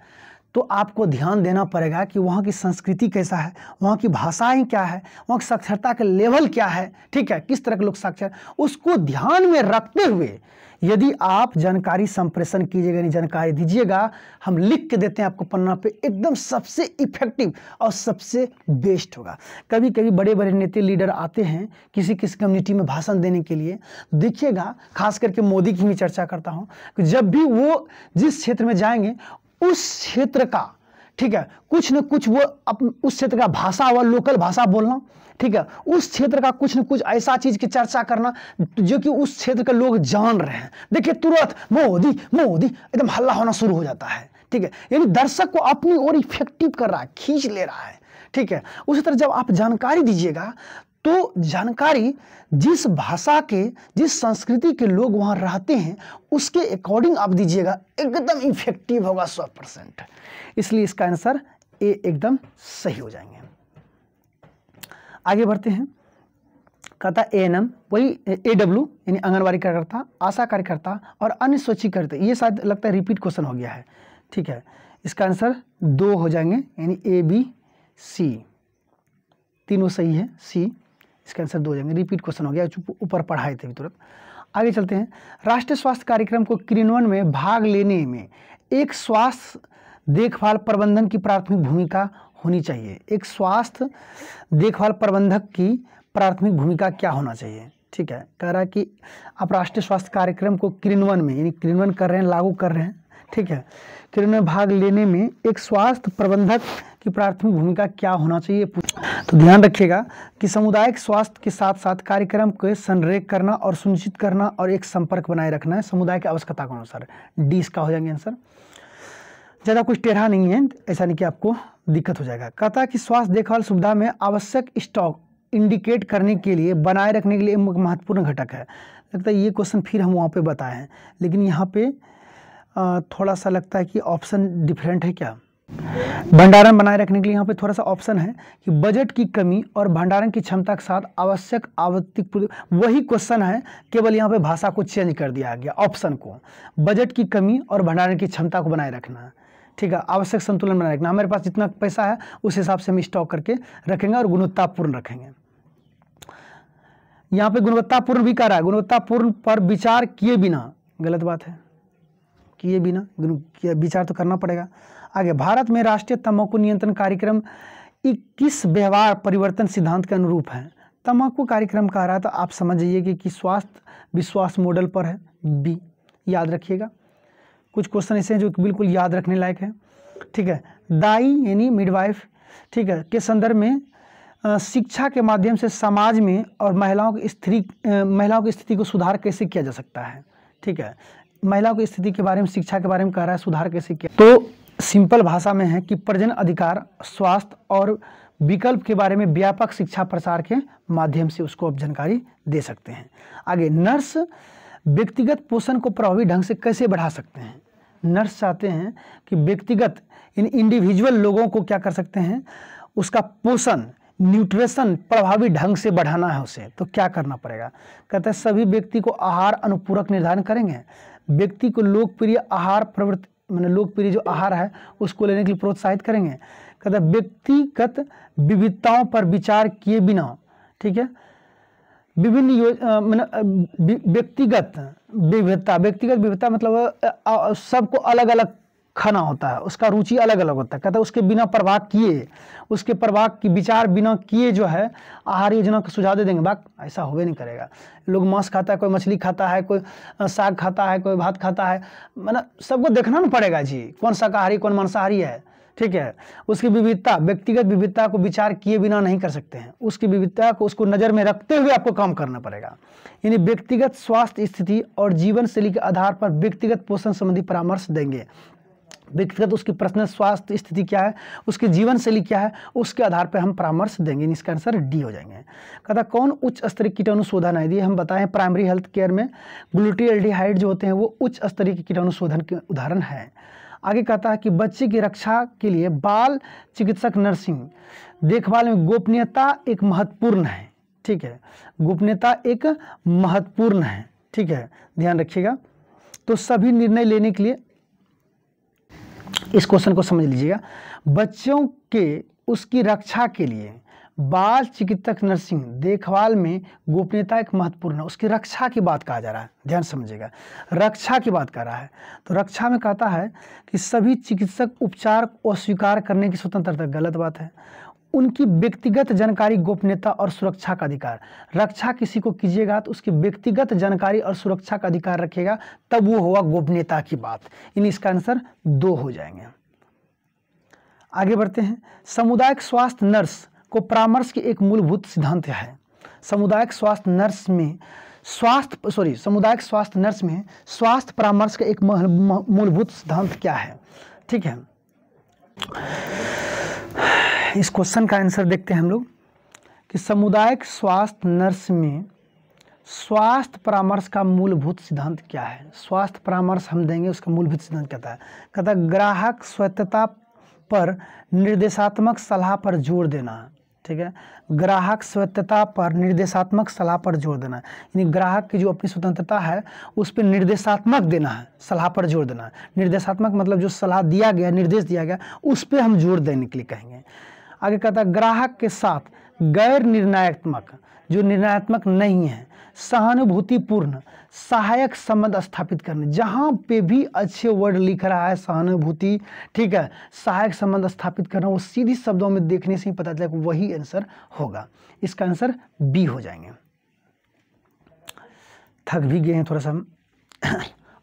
Speaker 1: तो आपको ध्यान देना पड़ेगा कि वहाँ की संस्कृति कैसा है, वहाँ की भाषाएं क्या है, वहाँ की साक्षरता का लेवल क्या है, ठीक है, किस तरह के लोग साक्षर, उसको ध्यान में रखते हुए यदि आप जानकारी संप्रेषण कीजिएगा, नहीं जानकारी दीजिएगा, हम लिख के देते हैं आपको पन्ना पे, एकदम सबसे इफेक्टिव और सबसे बेस्ट होगा। कभी कभी बड़े बड़े नेता लीडर आते हैं किसी किसी कम्युनिटी में भाषण देने के लिए, देखिएगा, खास करके मोदी की मैं चर्चा करता हूँ, कि जब भी वो जिस क्षेत्र में जाएंगे उस क्षेत्र का, ठीक है, कुछ न कुछ वो उस क्षेत्र का भाषा व लोकल भाषा बोलना, ठीक है, उस क्षेत्र का कुछ न कुछ ऐसा चीज की चर्चा करना जो कि उस क्षेत्र के लोग जान रहे हैं। देखिए तुरंत मोदी मोदी एकदम हल्ला होना शुरू हो जाता है। ठीक है, यानी दर्शक को अपनी ओर इफेक्टिव कर रहा है, खींच ले रहा है। ठीक है, उसी तरह जब आप जानकारी दीजिएगा तो जानकारी जिस भाषा के, जिस संस्कृति के लोग वहां रहते हैं उसके अकॉर्डिंग आप दीजिएगा, एकदम इफेक्टिव होगा 100%। इसलिए इसका आंसर ए एकदम सही हो जाएंगे। आगे बढ़ते हैं, कहता एएनएम वही एडब्ल्यू यानी आंगनबाड़ी कार्यकर्ता, आशा कार्यकर्ता और अन्य स्वैच्छिक, ये शायद लगता है रिपीट क्वेश्चन हो गया है। ठीक है, इसका आंसर 2 हो जाएंगे, यानी ए बी सी तीनों सही है, सी इसका आंसर 2 हो जाएंगे, रिपीट क्वेश्चन हो गया, ऊपर पढ़ाए थे तुरंत। आगे चलते हैं, राष्ट्रीय स्वास्थ्य कार्यक्रम को क्रियान्वयन में भाग लेने में एक स्वास्थ्य देखभाल प्रबंधन की प्राथमिक भूमिका होनी चाहिए। एक स्वास्थ्य देखभाल प्रबंधक की प्राथमिक भूमिका क्या होना चाहिए? ठीक है, कह रहा है कि आप राष्ट्रीय स्वास्थ्य कार्यक्रम को क्रियान्वयन में, यानी क्रियान्वयन कर रहे हैं, लागू कर रहे हैं, ठीक है, क्रियान्वयन में भाग लेने में एक स्वास्थ्य प्रबंधक की प्राथमिक भूमिका क्या होना चाहिए। तो ध्यान रखिएगा कि सामुदायिक स्वास्थ्य के साथ साथ कार्यक्रम को संरेख करना और सुनिश्चित करना और एक संपर्क बनाए रखना है समुदाय की आवश्यकता के अनुसार। डी इसका हो जाएंगे आंसर। ज़्यादा कुछ टेढ़ा नहीं है, ऐसा नहीं कि आपको दिक्कत हो जाएगा। कहता है कि स्वास्थ्य देखभाल सुविधा में आवश्यक स्टॉक इंडिकेट करने के लिए, बनाए रखने के लिए महत्वपूर्ण घटक है। लगता है ये क्वेश्चन फिर हम वहाँ पे बताए हैं, लेकिन यहाँ पे थोड़ा सा लगता है कि ऑप्शन डिफरेंट है क्या। भंडारण बनाए रखने के लिए यहाँ पे थोड़ा सा ऑप्शन है कि बजट की कमी और भंडारण की क्षमता के साथ आवश्यक आवश्यक, वही क्वेश्चन है, केवल यहाँ पे भाषा को चेंज कर दिया गया, ऑप्शन को, बजट की कमी और भंडारण की क्षमता को बनाए रखना। ठीक है, आवश्यक संतुलन बनाए रखना, हमारे पास जितना पैसा है उस हिसाब से हम स्टॉक करके रखेंगे और गुणवत्तापूर्ण रखेंगे। यहाँ पे गुणवत्तापूर्ण भी कह रहा है, गुणवत्तापूर्ण पर विचार किए बिना, गलत बात है, किए बिना, विचार तो करना पड़ेगा। आगे, भारत में राष्ट्रीय तंबाकू नियंत्रण कार्यक्रम 21 व्यवहार परिवर्तन सिद्धांत के अनुरूप है। तंबाकू कार्यक्रम कह रहा है तो आप समझ जाइए कि स्वास्थ्य विश्वास मॉडल पर है, बी, याद रखिएगा। कुछ क्वेश्चन ऐसे हैं जो बिल्कुल याद रखने लायक है। ठीक है, दाई यानी मिडवाइफ, ठीक है, के संदर्भ में शिक्षा के माध्यम से समाज में और महिलाओं की स्थिति को सुधार कैसे किया जा सकता है। ठीक है, महिलाओं की स्थिति के बारे में, शिक्षा के बारे में कह रहा है, सुधार कैसे किया। तो सिंपल भाषा में है कि प्रजनन अधिकार, स्वास्थ्य और विकल्प के बारे में व्यापक शिक्षा प्रसार के माध्यम से उसको आप जानकारी दे सकते हैं। आगे, नर्स व्यक्तिगत पोषण को प्रभावी ढंग से कैसे बढ़ा सकते हैं। नर्स चाहते हैं कि व्यक्तिगत इन इंडिविजुअल लोगों को क्या कर सकते हैं, उसका पोषण न्यूट्रिशन प्रभावी ढंग से बढ़ाना है उसे, तो क्या करना पड़ेगा। कहते हैं सभी व्यक्ति को आहार अनुपूरक निर्धारण करेंगे, व्यक्ति को लोकप्रिय आहार प्रवृत्ति मैंने लोकप्रिय जो आहार है उसको लेने के लिए प्रोत्साहित करेंगे। कहते हैं व्यक्तिगत विविधताओं पर विचार किए बिना, ठीक है, विभिन्न व्यक्तिगत विविधता मतलब सबको अलग अलग खाना होता है, उसका रुचि अलग अलग होता है। कहता है उसके बिना परवाह किए, उसके परवाह की विचार बिना किए जो है आहार योजना का सुझाव दे देंगे, बात ऐसा होवे नहीं करेगा। लोग मांस खाता है, कोई मछली खाता है, कोई साग खाता है, कोई भात खाता है, मतलब सबको देखना ना पड़ेगा जी कौन शाकाहारी कौन मांसाहारी है, ठीक है। उसकी विविधता, व्यक्तिगत विविधता को विचार किए बिना नहीं कर सकते हैं, उसकी विविधता को उसको नज़र में रखते हुए आपको काम करना पड़ेगा। यानी व्यक्तिगत स्वास्थ्य स्थिति और जीवन शैली के आधार पर व्यक्तिगत पोषण संबंधी परामर्श देंगे। व्यक्तिगत उसकी पर्सनल स्वास्थ्य स्थिति क्या है, उसकी जीवन शैली क्या है, उसके आधार पर हम परामर्श देंगे। इसका आंसर डी हो जाएंगे। कहता कौन उच्च स्तरीय कीटाणु शोधन है, ये हम बताएं प्राइमरी हेल्थ केयर में ग्लूटाल्डिहाइड जो होते हैं वो उच्च स्तरीय के कीटाणु शोधन के उदाहरण है। आगे कहता है कि बच्चे की रक्षा के लिए बाल चिकित्सक नर्सिंग देखभाल में गोपनीयता एक महत्वपूर्ण है, ठीक है, गोपनीयता एक महत्वपूर्ण है, ठीक है, ध्यान रखिएगा। तो सभी निर्णय लेने के लिए इस क्वेश्चन को समझ लीजिएगा, बच्चों के उसकी रक्षा के लिए बाल चिकित्सक नर्सिंग देखभाल में गोपनीयता एक महत्वपूर्ण है, उसकी रक्षा की बात कहा जा रहा है, ध्यान समझिएगा, रक्षा की बात कर रहा है। तो रक्षा में कहता है कि सभी चिकित्सक उपचार को अस्वीकार करने की स्वतंत्रता, गलत बात है। उनकी व्यक्तिगत जानकारी गोपनीयता और सुरक्षा का अधिकार, रक्षा किसी को कीजिएगा तो उसकी व्यक्तिगत जानकारी और सुरक्षा का अधिकार रखेगा, तब वो हुआ गोपनीयता की बात। यानी इसका आंसर 2 हो जाएंगे। आगे बढ़ते हैं। सामुदायिक स्वास्थ्य नर्स को परामर्श की एक मूलभूत सिद्धांत है। सामुदायिक स्वास्थ्य नर्स में स्वास्थ्य परामर्श का एक मूलभूत सिद्धांत क्या है, ठीक है। इस क्वेश्चन का आंसर देखते हैं हम लोग कि सामुदायिक स्वास्थ्य नर्स में स्वास्थ्य परामर्श का मूलभूत सिद्धांत क्या है। स्वास्थ्य परामर्श हम देंगे, उसका मूलभूत सिद्धांत कहता है ग्राहक स्वायत्तता पर निर्देशात्मक सलाह पर जोर देना, ठीक है, ग्राहक स्वायत्तता पर निर्देशात्मक सलाह पर जोर देना, यानी ग्राहक की जो अपनी स्वतंत्रता है उस पर निर्देशात्मक देना है, सलाह पर जोर देना। निर्देशात्मक मतलब जो सलाह दिया गया, निर्देश दिया गया, उस पर हम जोर देने के लिए कहेंगे। आगे कहता है ग्राहक के साथ गैर निर्णयात्मक, जो निर्णयात्मक नहीं है, सहानुभूतिपूर्ण सहायक संबंध स्थापित करने, जहाँ पे भी अच्छे वर्ड लिख रहा है सहानुभूति, ठीक है, सहायक संबंध स्थापित करना, वो सीधी शब्दों में देखने से ही पता चलेगा वही आंसर होगा। इसका आंसर बी हो जाएंगे। थक भी गए हैं थोड़ा सा हम।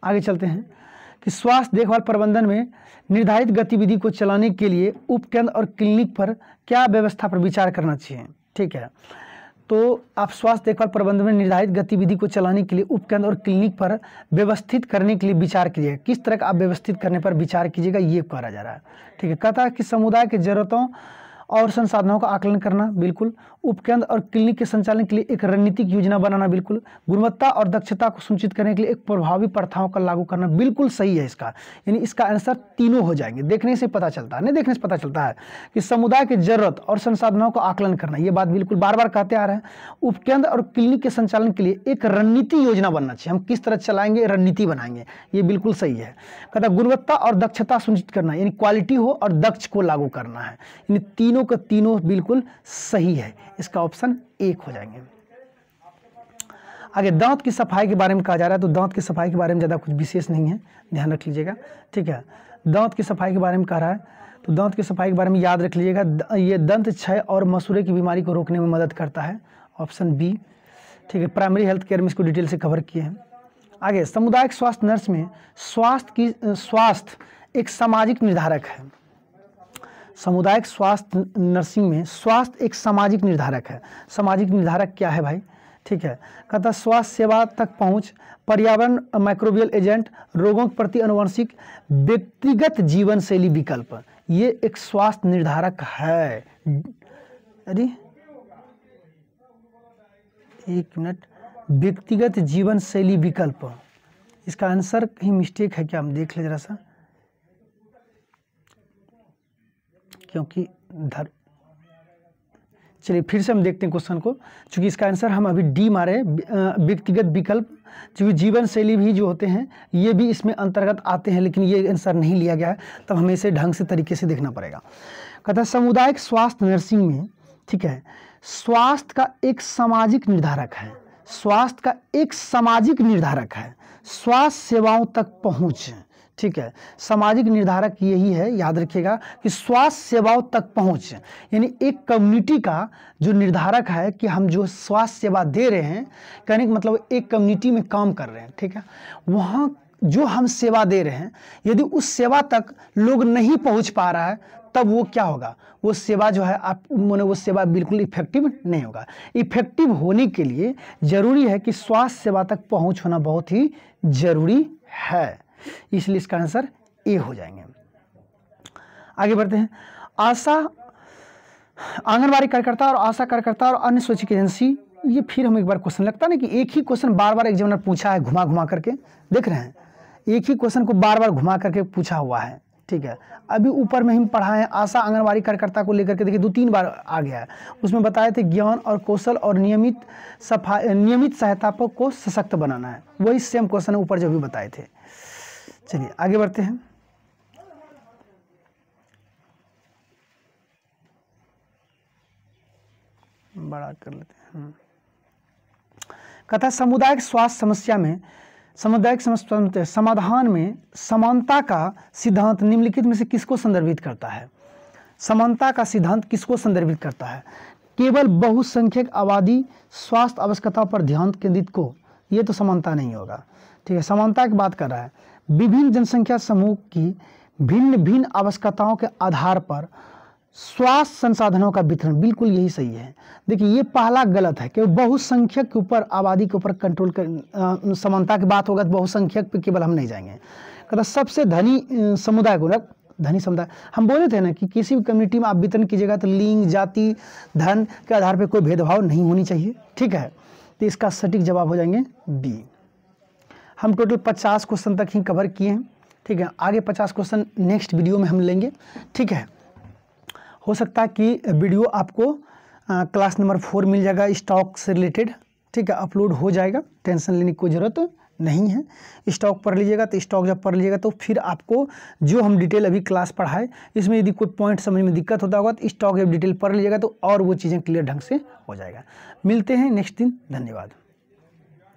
Speaker 1: आगे चलते हैं कि स्वास्थ्य देखभाल प्रबंधन में निर्धारित गतिविधि को चलाने के लिए उपकेंद्र और क्लिनिक पर क्या व्यवस्था पर विचार करना चाहिए, ठीक है। तो आप स्वास्थ्य देखभाल प्रबंधन में निर्धारित गतिविधि को चलाने के लिए उपकेंद्र और क्लिनिक पर व्यवस्थित करने के लिए विचार कीजिएगा। किस तरह का आप व्यवस्थित करने पर विचार कीजिएगा, ये कहा जा रहा है, ठीक है। कहता है कि समुदाय की जरूरतों और संसाधनों का आकलन करना, बिल्कुल। उपकेंद्र और क्लिनिक के संचालन के लिए एक रणनीतिक योजना बनाना, बिल्कुल। गुणवत्ता और दक्षता को सुनिश्चित करने के लिए एक प्रभावी प्रथाओं का लागू करना, बिल्कुल सही है इसका। यानी इसका आंसर तीनों हो जाएंगे। देखने से पता चलता है, नहीं देखने से पता चलता है कि समुदाय की जरूरत और संसाधनों का आकलन करना, ये बात बिल्कुल बार बार कहते आ रहे हैं। उपकेंद्र और क्लिनिक के संचालन के लिए एक रणनीति योजना बनना चाहिए, हम किस तरह चलाएंगे, रणनीति बनाएंगे, ये बिल्कुल सही है। कहता गुणवत्ता और दक्षता सुनिश्चित करना, यानी क्वालिटी हो और दक्ष को लागू करना है। यानी तीनों का तीनों बिल्कुल सही है। इसका ऑप्शन 1 हो जाएंगे। आगे दांत की सफाई के बारे में कहा जा रहा है, तो दांत की सफाई के बारे में ज़्यादा कुछ विशेष नहीं है, ध्यान रख लीजिएगा, ठीक है। दांत की सफाई के बारे में कह रहा है, तो दांत की सफाई के बारे में याद रख लीजिएगा, ये दंत क्षय और मसूड़े की बीमारी को रोकने में मदद करता है, ऑप्शन बी, ठीक है। प्राइमरी हेल्थ केयर में इसको डिटेल से कवर किए हैं। आगे सामुदायिक स्वास्थ्य नर्स में स्वास्थ्य एक सामाजिक निर्धारक है। सामुदायिक स्वास्थ्य नर्सिंग में स्वास्थ्य एक सामाजिक निर्धारक है। सामाजिक निर्धारक क्या है भाई, ठीक है। कहता स्वास्थ्य सेवा तक पहुंच, पर्यावरण, माइक्रोबियल एजेंट, रोगों के प्रति आनुवंशिक, व्यक्तिगत जीवन शैली विकल्प, ये एक स्वास्थ्य निर्धारक है। अरे एक मिनट, व्यक्तिगत जीवन शैली विकल्प, इसका आंसर कहीं मिस्टेक है क्या, हम देख ले जरा सा, क्योंकि चलिए फिर से हम देखते हैं क्वेश्चन को, क्योंकि इसका आंसर हम अभी डी मारे, व्यक्तिगत विकल्प, क्योंकि जीवन शैली भी जो होते हैं ये भी इसमें अंतर्गत आते हैं, लेकिन ये आंसर नहीं लिया गया है, तब हमें इसे ढंग से तरीके से देखना पड़ेगा। कहता है सामुदायिक स्वास्थ्य नर्सिंग में, ठीक है, स्वास्थ्य का एक सामाजिक निर्धारक है, स्वास्थ्य का एक सामाजिक निर्धारक है, स्वास्थ्य सेवाओं तक पहुँच, ठीक है, सामाजिक निर्धारक यही है, याद रखिएगा कि स्वास्थ्य सेवाओं तक पहुंच, यानी एक कम्युनिटी का जो निर्धारक है कि हम जो स्वास्थ्य सेवा दे रहे हैं, कहने का मतलब एक कम्युनिटी में काम कर रहे हैं, ठीक है, वहाँ जो हम सेवा दे रहे हैं यदि उस सेवा तक लोग नहीं पहुँच पा रहा है, तब वो क्या होगा, वो सेवा जो है आप माने वो सेवा बिल्कुल इफेक्टिव नहीं होगा। इफेक्टिव होने के लिए ज़रूरी है कि स्वास्थ्य सेवा तक पहुँच होना बहुत ही ज़रूरी है, इसलिए इसका आंसर ए हो जाएंगे। आगे बढ़ते हैं। आशा आंगनबाड़ी कार्यकर्ता और आशा कार्यकर्ता और अन्य स्वैच्छिक एजेंसी, ये फिर हमें एक बार क्वेश्चन लगता है ना कि एक ही क्वेश्चन बार बार एग्जामिनर पूछा है, घुमा घुमा करके, देख रहे हैं, एक ही क्वेश्चन को बार बार घुमा करके पूछा हुआ है, ठीक है। अभी ऊपर में हम पढ़ाए हैं आशा आंगनबाड़ी कार्यकर्ता को लेकर के, देखिए 2-3 बार आ गया है, उसमें बताए थे ज्ञान और कौशल और नियमित सहायता को सशक्त बनाना है, वही सेम क्वेश्चन ऊपर जो भी बताए थे। चलिए आगे बढ़ते हैं। बड़ा कर लेते हैं। कथा सामुदायिक स्वास्थ्य समस्या में सामुदायिक समस्या समाधान में समानता का सिद्धांत निम्नलिखित में से किसको संदर्भित करता है? समानता का सिद्धांत किसको संदर्भित करता है? केवल बहुसंख्यक आबादी स्वास्थ्य आवश्यकता पर ध्यान केंद्रित को, ये तो समानता नहीं होगा, ठीक है। समानता की बात कर रहा है, विभिन्न जनसंख्या समूह की भिन्न भिन्न आवश्यकताओं के आधार पर स्वास्थ्य संसाधनों का वितरण, बिल्कुल यही सही है। देखिए ये पहला गलत है कि बहुसंख्यक के ऊपर, आबादी के ऊपर कंट्रोल कर, समानता की बात होगा तो बहुसंख्यक पे केवल हम नहीं जाएंगे। कहता सबसे धनी समुदाय को, धनी समुदाय हम बोले थे ना कि किसी भी कम्युनिटी में आप वितरण कीजिएगा तो लिंग, जाति, धन के आधार पर कोई भेदभाव नहीं होनी चाहिए, ठीक है। तो इसका सटीक जवाब हो जाएंगे बी। हम टोटल 50 क्वेश्चन तक ही कवर किए हैं, ठीक है। आगे 50 क्वेश्चन नेक्स्ट वीडियो में हम लेंगे, ठीक है। हो सकता है कि वीडियो आपको क्लास नंबर 4 मिल जाएगा स्टॉक से रिलेटेड, ठीक है, अपलोड हो जाएगा, टेंशन लेने की कोई ज़रूरत नहीं है। स्टॉक पढ़ लीजिएगा, तो स्टॉक जब पढ़ लीजिएगा तो फिर आपको जो हम डिटेल अभी क्लास पढ़ाए, इसमें यदि कोई पॉइंट समझ में दिक्कत होता होगा तो स्टॉक जब डिटेल पढ़ लीजिएगा तो और वो चीज़ें क्लियर ढंग से हो जाएगा। मिलते हैं नेक्स्ट दिन, धन्यवाद।